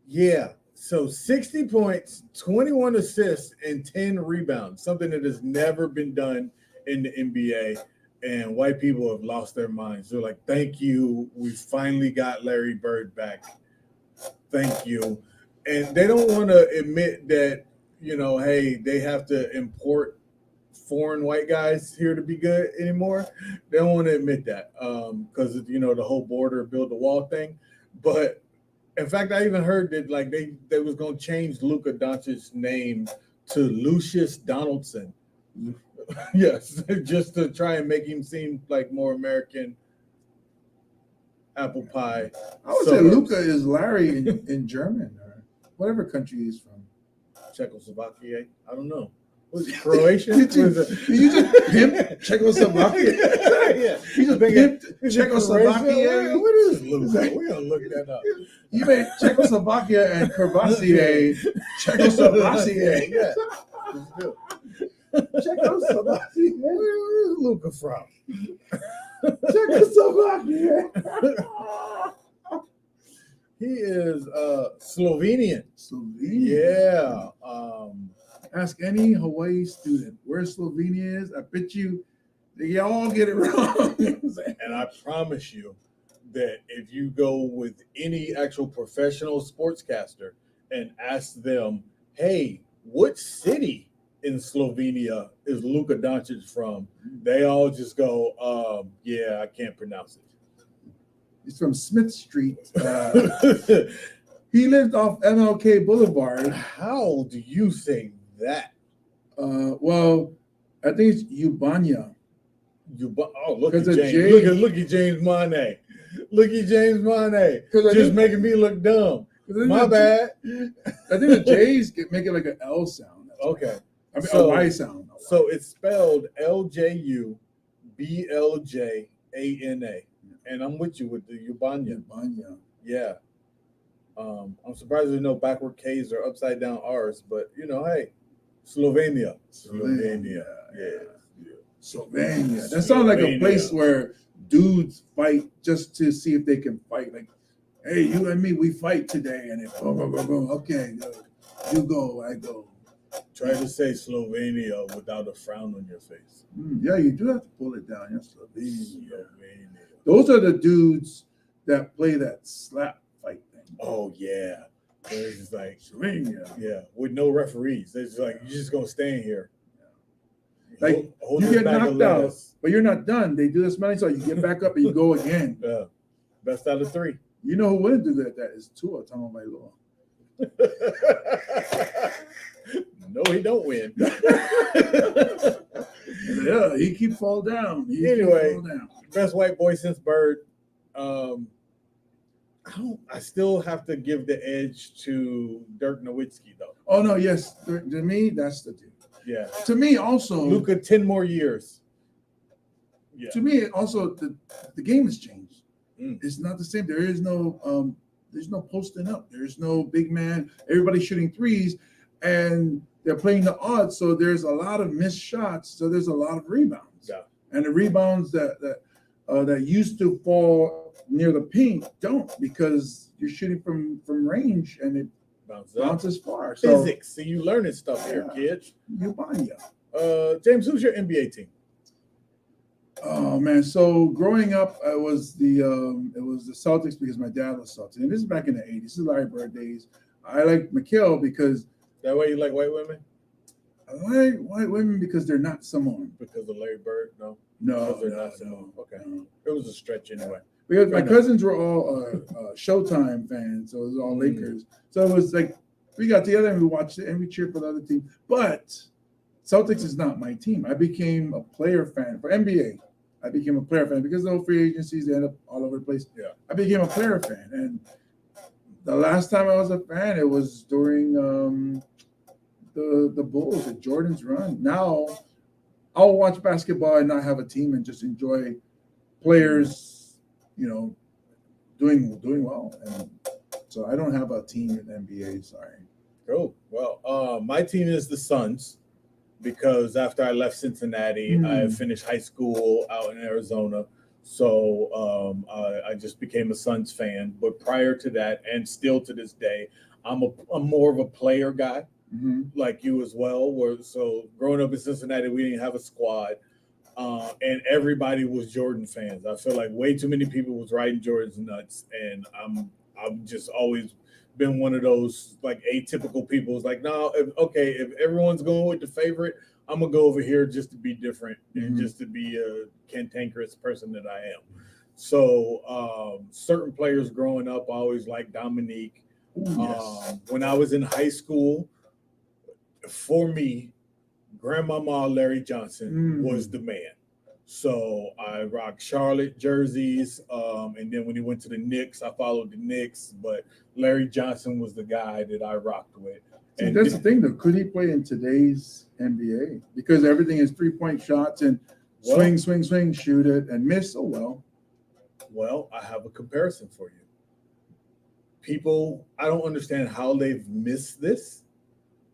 Yeah. So 60 points, 21 assists, and 10 rebounds, something that has never been done in the NBA. And white people have lost their minds. They're like, thank you. We finally got Larry Bird back. Thank you. And they don't want to admit that, hey, they have to import foreign white guys here to be good anymore. They don't want to admit that because, the whole border build the wall thing. But in fact, I even heard that like they was going to change Luka Doncic's name to Lucius Donaldson. Yes, just to try and make him seem like more American apple pie. I would So- say Luca is Larry in German or whatever country he's from. Czechoslovakia. I don't know. Was it Croatian? Did you just pimp Czechoslovakia? Yeah. You just pimped Czechoslovakia. What is Luka? We're gonna look that up. You made Czechoslovakia and Croatia Czechoslovakia. Yeah. Let's do it. Czechoslovakia. Where is Luka from? Czechoslovakia. He is Slovenian. Slovenia. Yeah. Ask any Hawaii student where Slovenia is. I bet you they all get it wrong. And I promise you that if you go with any actual professional sportscaster and ask them, hey, what city in Slovenia is Luka Doncic from? They all just go, yeah, I can't pronounce He's from Smith Street. it. He lived off MLK Boulevard. How do you say that? Well, I think it's Ubania. Look Because at of James. James. Look at James Monet. Look at James Monet. 'Cause I Just think- making me look dumb. I My bad. think the J's make it like an L sound. Okay. I mean, So- a Y sound. So it's spelled LJUBLJANA. And I'm with you with the Ubanya. Ubania. Yeah. I'm surprised there's no backward K's or upside down R's, but hey, Slovenia. Yeah. Slovenia. That sounds like a place where dudes fight just to see if they can fight. Like, hey, you and me, we fight today, and it boom, boom, boom, boom. Okay, you go, I go. Try to say Slovenia without a frown on your face. Yeah, you do have to pull it down. Yes, Slovenia. Slovenia. Those are the dudes that play that slap fight thing. Oh yeah. It's just like Slovenia. yeah, with no referees. They're just like you're just gonna stand here. Like, Hold you this get bag of knocked out, lettuce. but you're not done. They do this many, so you get back up and you go again. Yeah. Best out of three. You know who wouldn't do that? That is Tua Tagovailoa. No, he don't win. Yeah, he keep fall down. He keep Anyway. fall down. Best white boy since Bird. I still have to give the edge to Dirk Nowitzki though. Oh no, yes. To me, that's the dude. Yeah. To me, also, Luka 10 more years. Yeah. to me, also the game has changed. Mm. It's not the same. There's no posting up. There's no big man. Everybody's shooting threes, and they're playing the odds. So there's a lot of missed shots. So there's a lot of rebounds. Yeah. And the rebounds that used to fall near the paint don't, because you're shooting from range and it bounces far. So Physics. See, you learning stuff here, Yeah. kids. Ubania. James, who's your NBA team? Oh man! So growing up, it was the Celtics because my dad was Celtics, and this is back in the '80s. This is Larry Bird days. I like McHale because That way you like white women? I like white women because they're not Samoan. Because of Larry Bird? No. No, Because they're no, not Samoan. no. Okay. no. It was a stretch anyway. Because my Fair enough. cousins were all Showtime fans, so it was all Lakers. So it was like we got together and we watched it and we cheered for the other team. But Celtics is not my team. I became a player fan for NBA. I became a player fan because of the free agencies, they end up all over the place. Yeah. I became a player fan. And the last time I was a fan, it was during the Bulls, the Jordan's run. Now I'll watch basketball and not have a team and just enjoy players, doing well. And so I don't have a team in the NBA. Sorry. Cool. Well, my team is the Suns because after I left Cincinnati, I finished high school out in Arizona. So I just became a Suns fan. But prior to that, and still to this day, I'm more of a player guy, like you as well. So growing up in Cincinnati, we didn't have a squad. And everybody was Jordan fans. I feel like way too many people was riding Jordan's nuts, and I'm just always been one of those like atypical people. It's like, no, if everyone's going with the favorite, I'm gonna go over here just to be different and just to be a cantankerous person that I am. So certain players growing up, I always liked Dominique. Yes. When I was in high school, for me, Grandmama Larry Johnson was the man. So I rocked Charlotte jerseys. And then when he went to the Knicks, I followed the Knicks. But Larry Johnson was the guy that I rocked with. See, And that's the thing, though. Could he play in today's NBA? Because everything is 3-point shots and swing, shoot it, and miss. Oh, well. Well, I have a comparison for you. People, I don't understand how they've missed this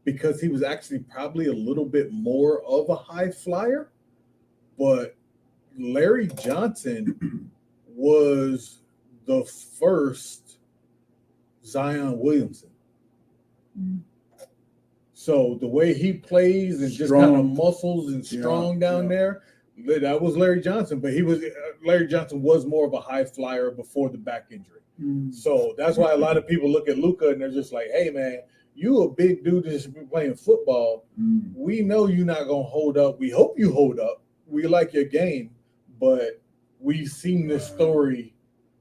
because he was actually probably a little bit more of a high flyer. But Larry Johnson was the first Zion Williamson. So the way he plays is just kind of muscles and strong down there. That was Larry Johnson, but Larry Johnson was more of a high flyer before the back injury. So that's why a lot of people look at Luka and they're just like, hey, man, you a big dude that should be playing football. We know you're not going to hold up. We hope you hold up. We like your game, but we've seen this story.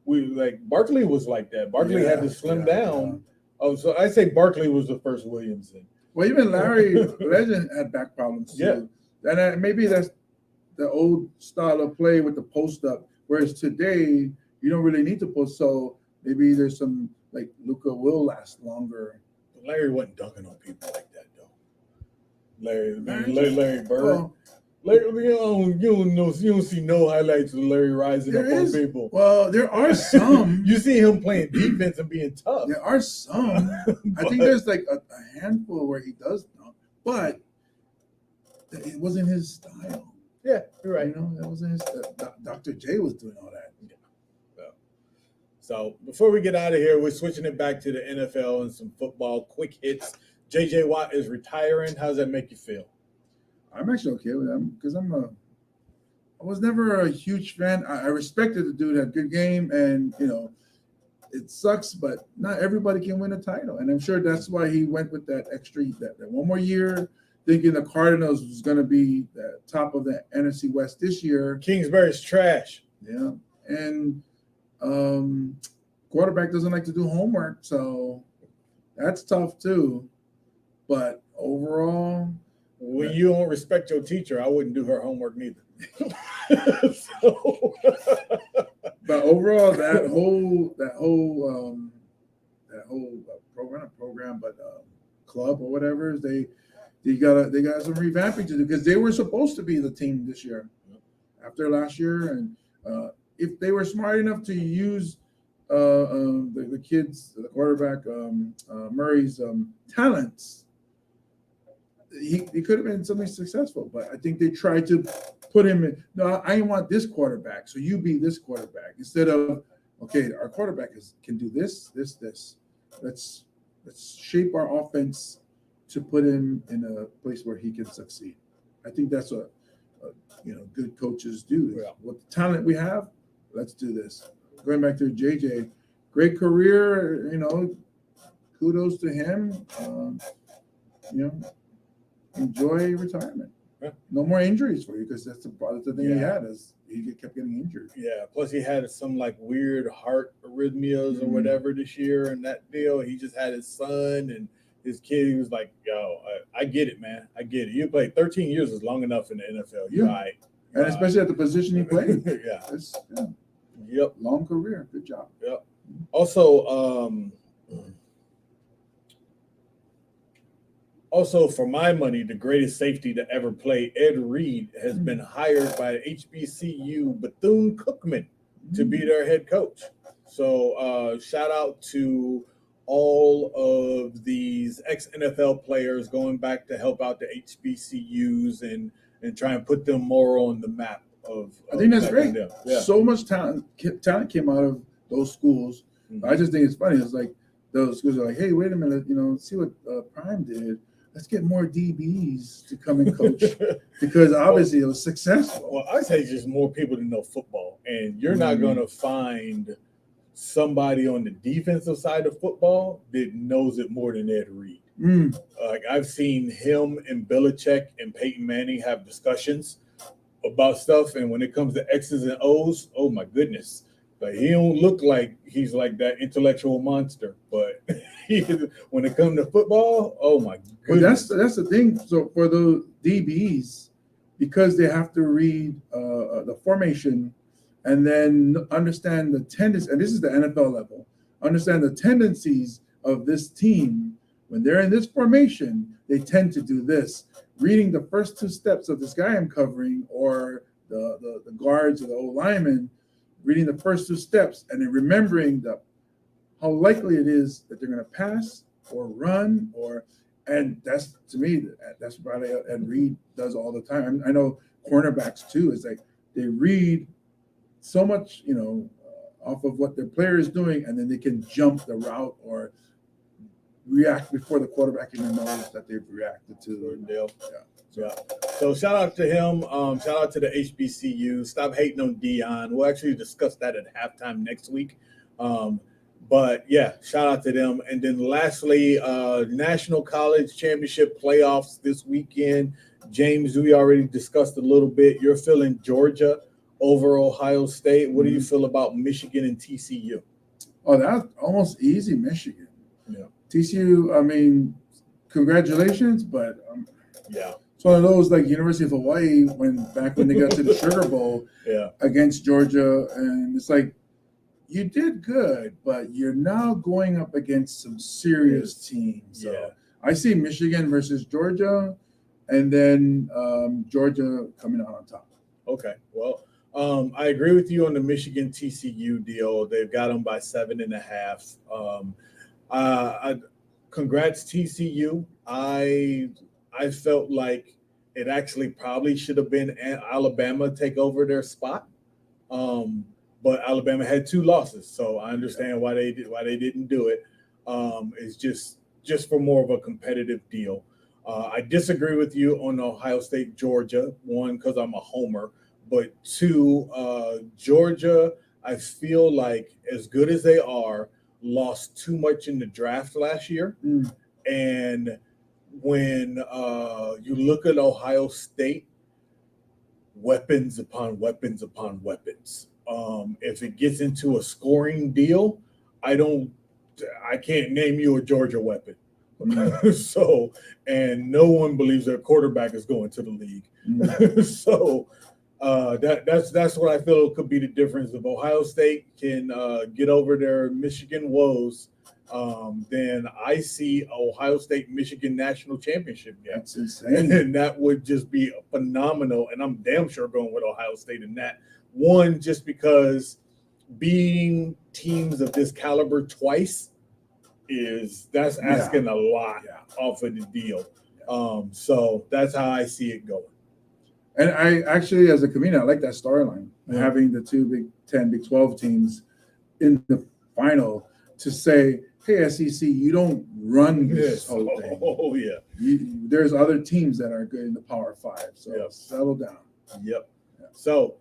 Barkley was like that. Barkley had to slim down. Oh, so I say Barkley was the first Williamson. Well, even Larry Legend had back problems too. And maybe that's the old style of play with the post up. Whereas today, you don't really need to post. So maybe there's some like Luka will last longer. Larry wasn't dunking on people like that though. Larry Bird. Well, you don't see no highlights of Larry rising up on people. Well, there are some. You see him playing defense and being tough. There are some. I think there's like a handful where he does dunk, but it wasn't his style. Yeah, you're right. That wasn't his style. Dr. J was doing all that. So before we get out of here, we're switching it back to the NFL and some football quick hits. J.J. Watt is retiring. How does that make you feel? I'm actually okay with him because I was never a huge fan. I respected the dude, had a good game, and it sucks, but not everybody can win a title. And I'm sure that's why he went with that extra that one more year, thinking the Cardinals was going to be the top of the NFC West this year. Kingsbury's trash. Yeah, and quarterback doesn't like to do homework, so that's tough too. But overall, when you don't respect your teacher, I wouldn't do her homework neither. But overall, that whole club or whatever, they got some revamping to do because they were supposed to be the team this year after last year, and if they were smart enough to use the kids, the quarterback Murray's talents, he could have been something successful. But I think they tried to put him in. No, I want this quarterback, so you be this quarterback instead of okay, our quarterback can do this. Let's shape our offense to put him in a place where he can succeed. I think that's what good coaches do. Yeah. What the talent we have, let's do this. Going back to JJ, great career, kudos to him. You know, enjoy retirement. Yeah. No more injuries for you, because that's the thing he Yeah. had, is he kept getting injured. Yeah. Plus, he had some like weird heart arrhythmias or Mhm. whatever this year, and that deal. He just had his son and his kid. He was like, "Yo, I get it, man. I get it. You played 13 years is long enough in the NFL. You Yeah. all right." And especially at the position he played. Yeah. It's Yep. long career. Good job. Also, for my money, the greatest safety to ever play, Ed Reed, has been hired by HBCU Bethune-Cookman to be their head coach. So shout out to all of these ex-NFL players going back to help out the HBCUs and try and put them more on the map I think that's back great. in them. Yeah. So much talent came out of those schools. Mhm. I just think it's funny. It's like those schools are like, hey, wait a minute, see what Prime did. Let's get more DBs to come and coach, because obviously it was successful. Well, I say just more people to know football, and you're not going to find somebody on the defensive side of football that knows it more than Ed Reed. Like I've seen him and Belichick and Peyton Manning have discussions about stuff, and when it comes to X's and O's, oh my goodness. But he don't look like he's like that intellectual monster. But when it comes to football, oh my But goodness. that's the thing. So for the DBs, because they have to read the formation and then understand the tendencies, and this is the NFL level, understand the tendencies of this team. When they're in this formation, they tend to do this. Reading the first two steps of this guy I'm covering, or the guards or the old lineman, reading the first two steps, and then remembering how likely it is that they're going to pass or run, and that's, to me, that's what Ed Reed does all the time. I know cornerbacks too. It's like they read so much, off of what their player is doing, and then they can jump the route or react before the quarterback even knows that they've reacted to. Yeah. So shout out to him. Shout out to the HBCU. Stop hating on Dion. We'll actually discuss that at halftime next week. But yeah, shout out to them. And then lastly, National College Championship playoffs this weekend. James, we already discussed a little bit. You're feeling Georgia over Ohio State. What do you feel about Michigan and TCU? Oh, that's almost easy, Michigan. Yeah. TCU, I mean, congratulations, but Yeah. it's one of those like University of Hawaii back when they got to the Sugar Bowl Yeah. against Georgia, and it's like, you did good, but you're now going up against some serious teams. So Yeah. I see Michigan versus Georgia, and then Georgia coming out on top. Okay. Well, I agree with you on the Michigan TCU deal. They've got them by 7.5. Congrats TCU. I felt like it actually probably should have been Alabama take over their spot. But Alabama had 2 losses, so I understand why they didn't do it. It's just for more of a competitive deal. I disagree with you on Ohio State, Georgia. 1, because I'm a homer, but 2, Georgia, I feel like, as good as they are, lost too much in the draft last year. And when you look at Ohio State, weapons upon weapons upon weapons. If it gets into a scoring deal, I can't name you a Georgia weapon. So, and no one believes their quarterback is going to the league. So that's what I feel could be the difference. If Ohio State can get over their Michigan woes, then I see Ohio State Michigan national championship game. That's insane. And that would just be phenomenal. And I'm damn sure going with Ohio State in that. 1, just because beating teams of this caliber twice that's asking a lot off of the deal. So that's how I see it going. And I actually, as a comedian, I like that storyline, having the 2 Big 10, Big 12 teams in the final to say, hey, SEC, you don't run this whole thing. Oh, yeah. There's other teams that are good in the Power 5, so settle down. Yep. So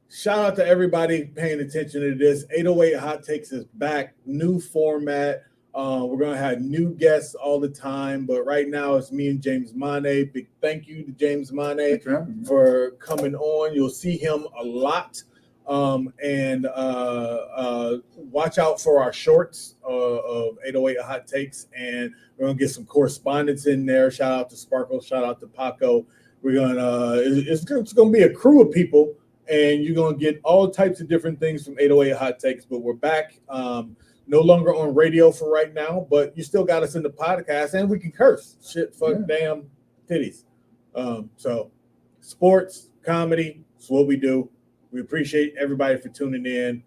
shout out to everybody paying attention to this. 808 Hot Takes is back, new format. We're gonna have new guests all the time, but right now it's me and James Mane. Big thank you to James Mane Thanks for having me. for coming on. You'll see him a lot. And watch out for our shorts of 808 Hot Takes, and we're gonna get some correspondence in there. Shout out to Sparkle, shout out to Paco. We're gonna it's gonna be a crew of people, and you're gonna get all types of different things from 808 Hot Takes. But we're back, no longer on radio for right now, but you still got us in the podcast, and we can curse shit, fuck, damn, titties. So sports, comedy, it's what we do. We appreciate everybody for tuning in.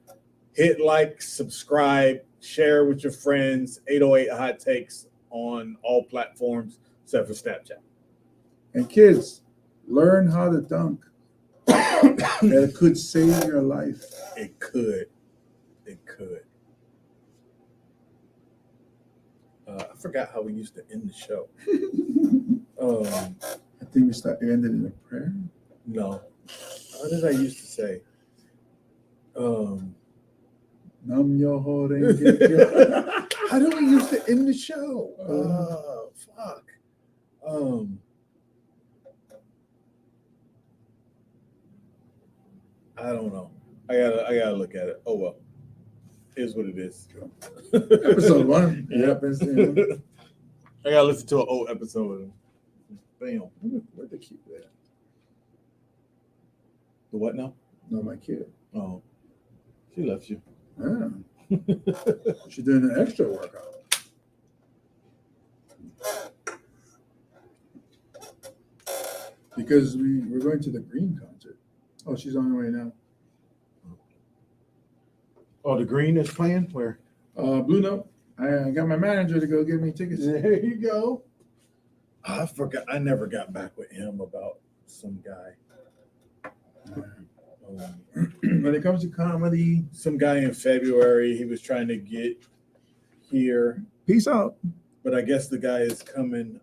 Hit like, subscribe, share with your friends. 808 Hot Takes on all platforms except for Snapchat. And kids, learn how to dunk. That could save your life. It could. It could. I forgot how we used to end the show. I think we ended in a prayer. No. What did I used to say? Nam yo ho renge kyo. How do we used to end the show? Fuck. I don't know. I gotta look at it. Oh well. Here's what it is. Episode 1. Yep. Yep. I gotta listen to an old episode. Bam. Where'd they keep that? The what now? No, my kid. Oh, she left you. Yeah. She's doing an extra workout. Because we're going to the Green concert. Oh, she's on her way now. Oh, the Green is playing? Where? Blue Note. I got my manager to go get me tickets. There you go. I forgot. I never got back with him about some guy. When it comes to comedy, Some guy in February, he was trying to get here, peace out. but I guess the guy is coming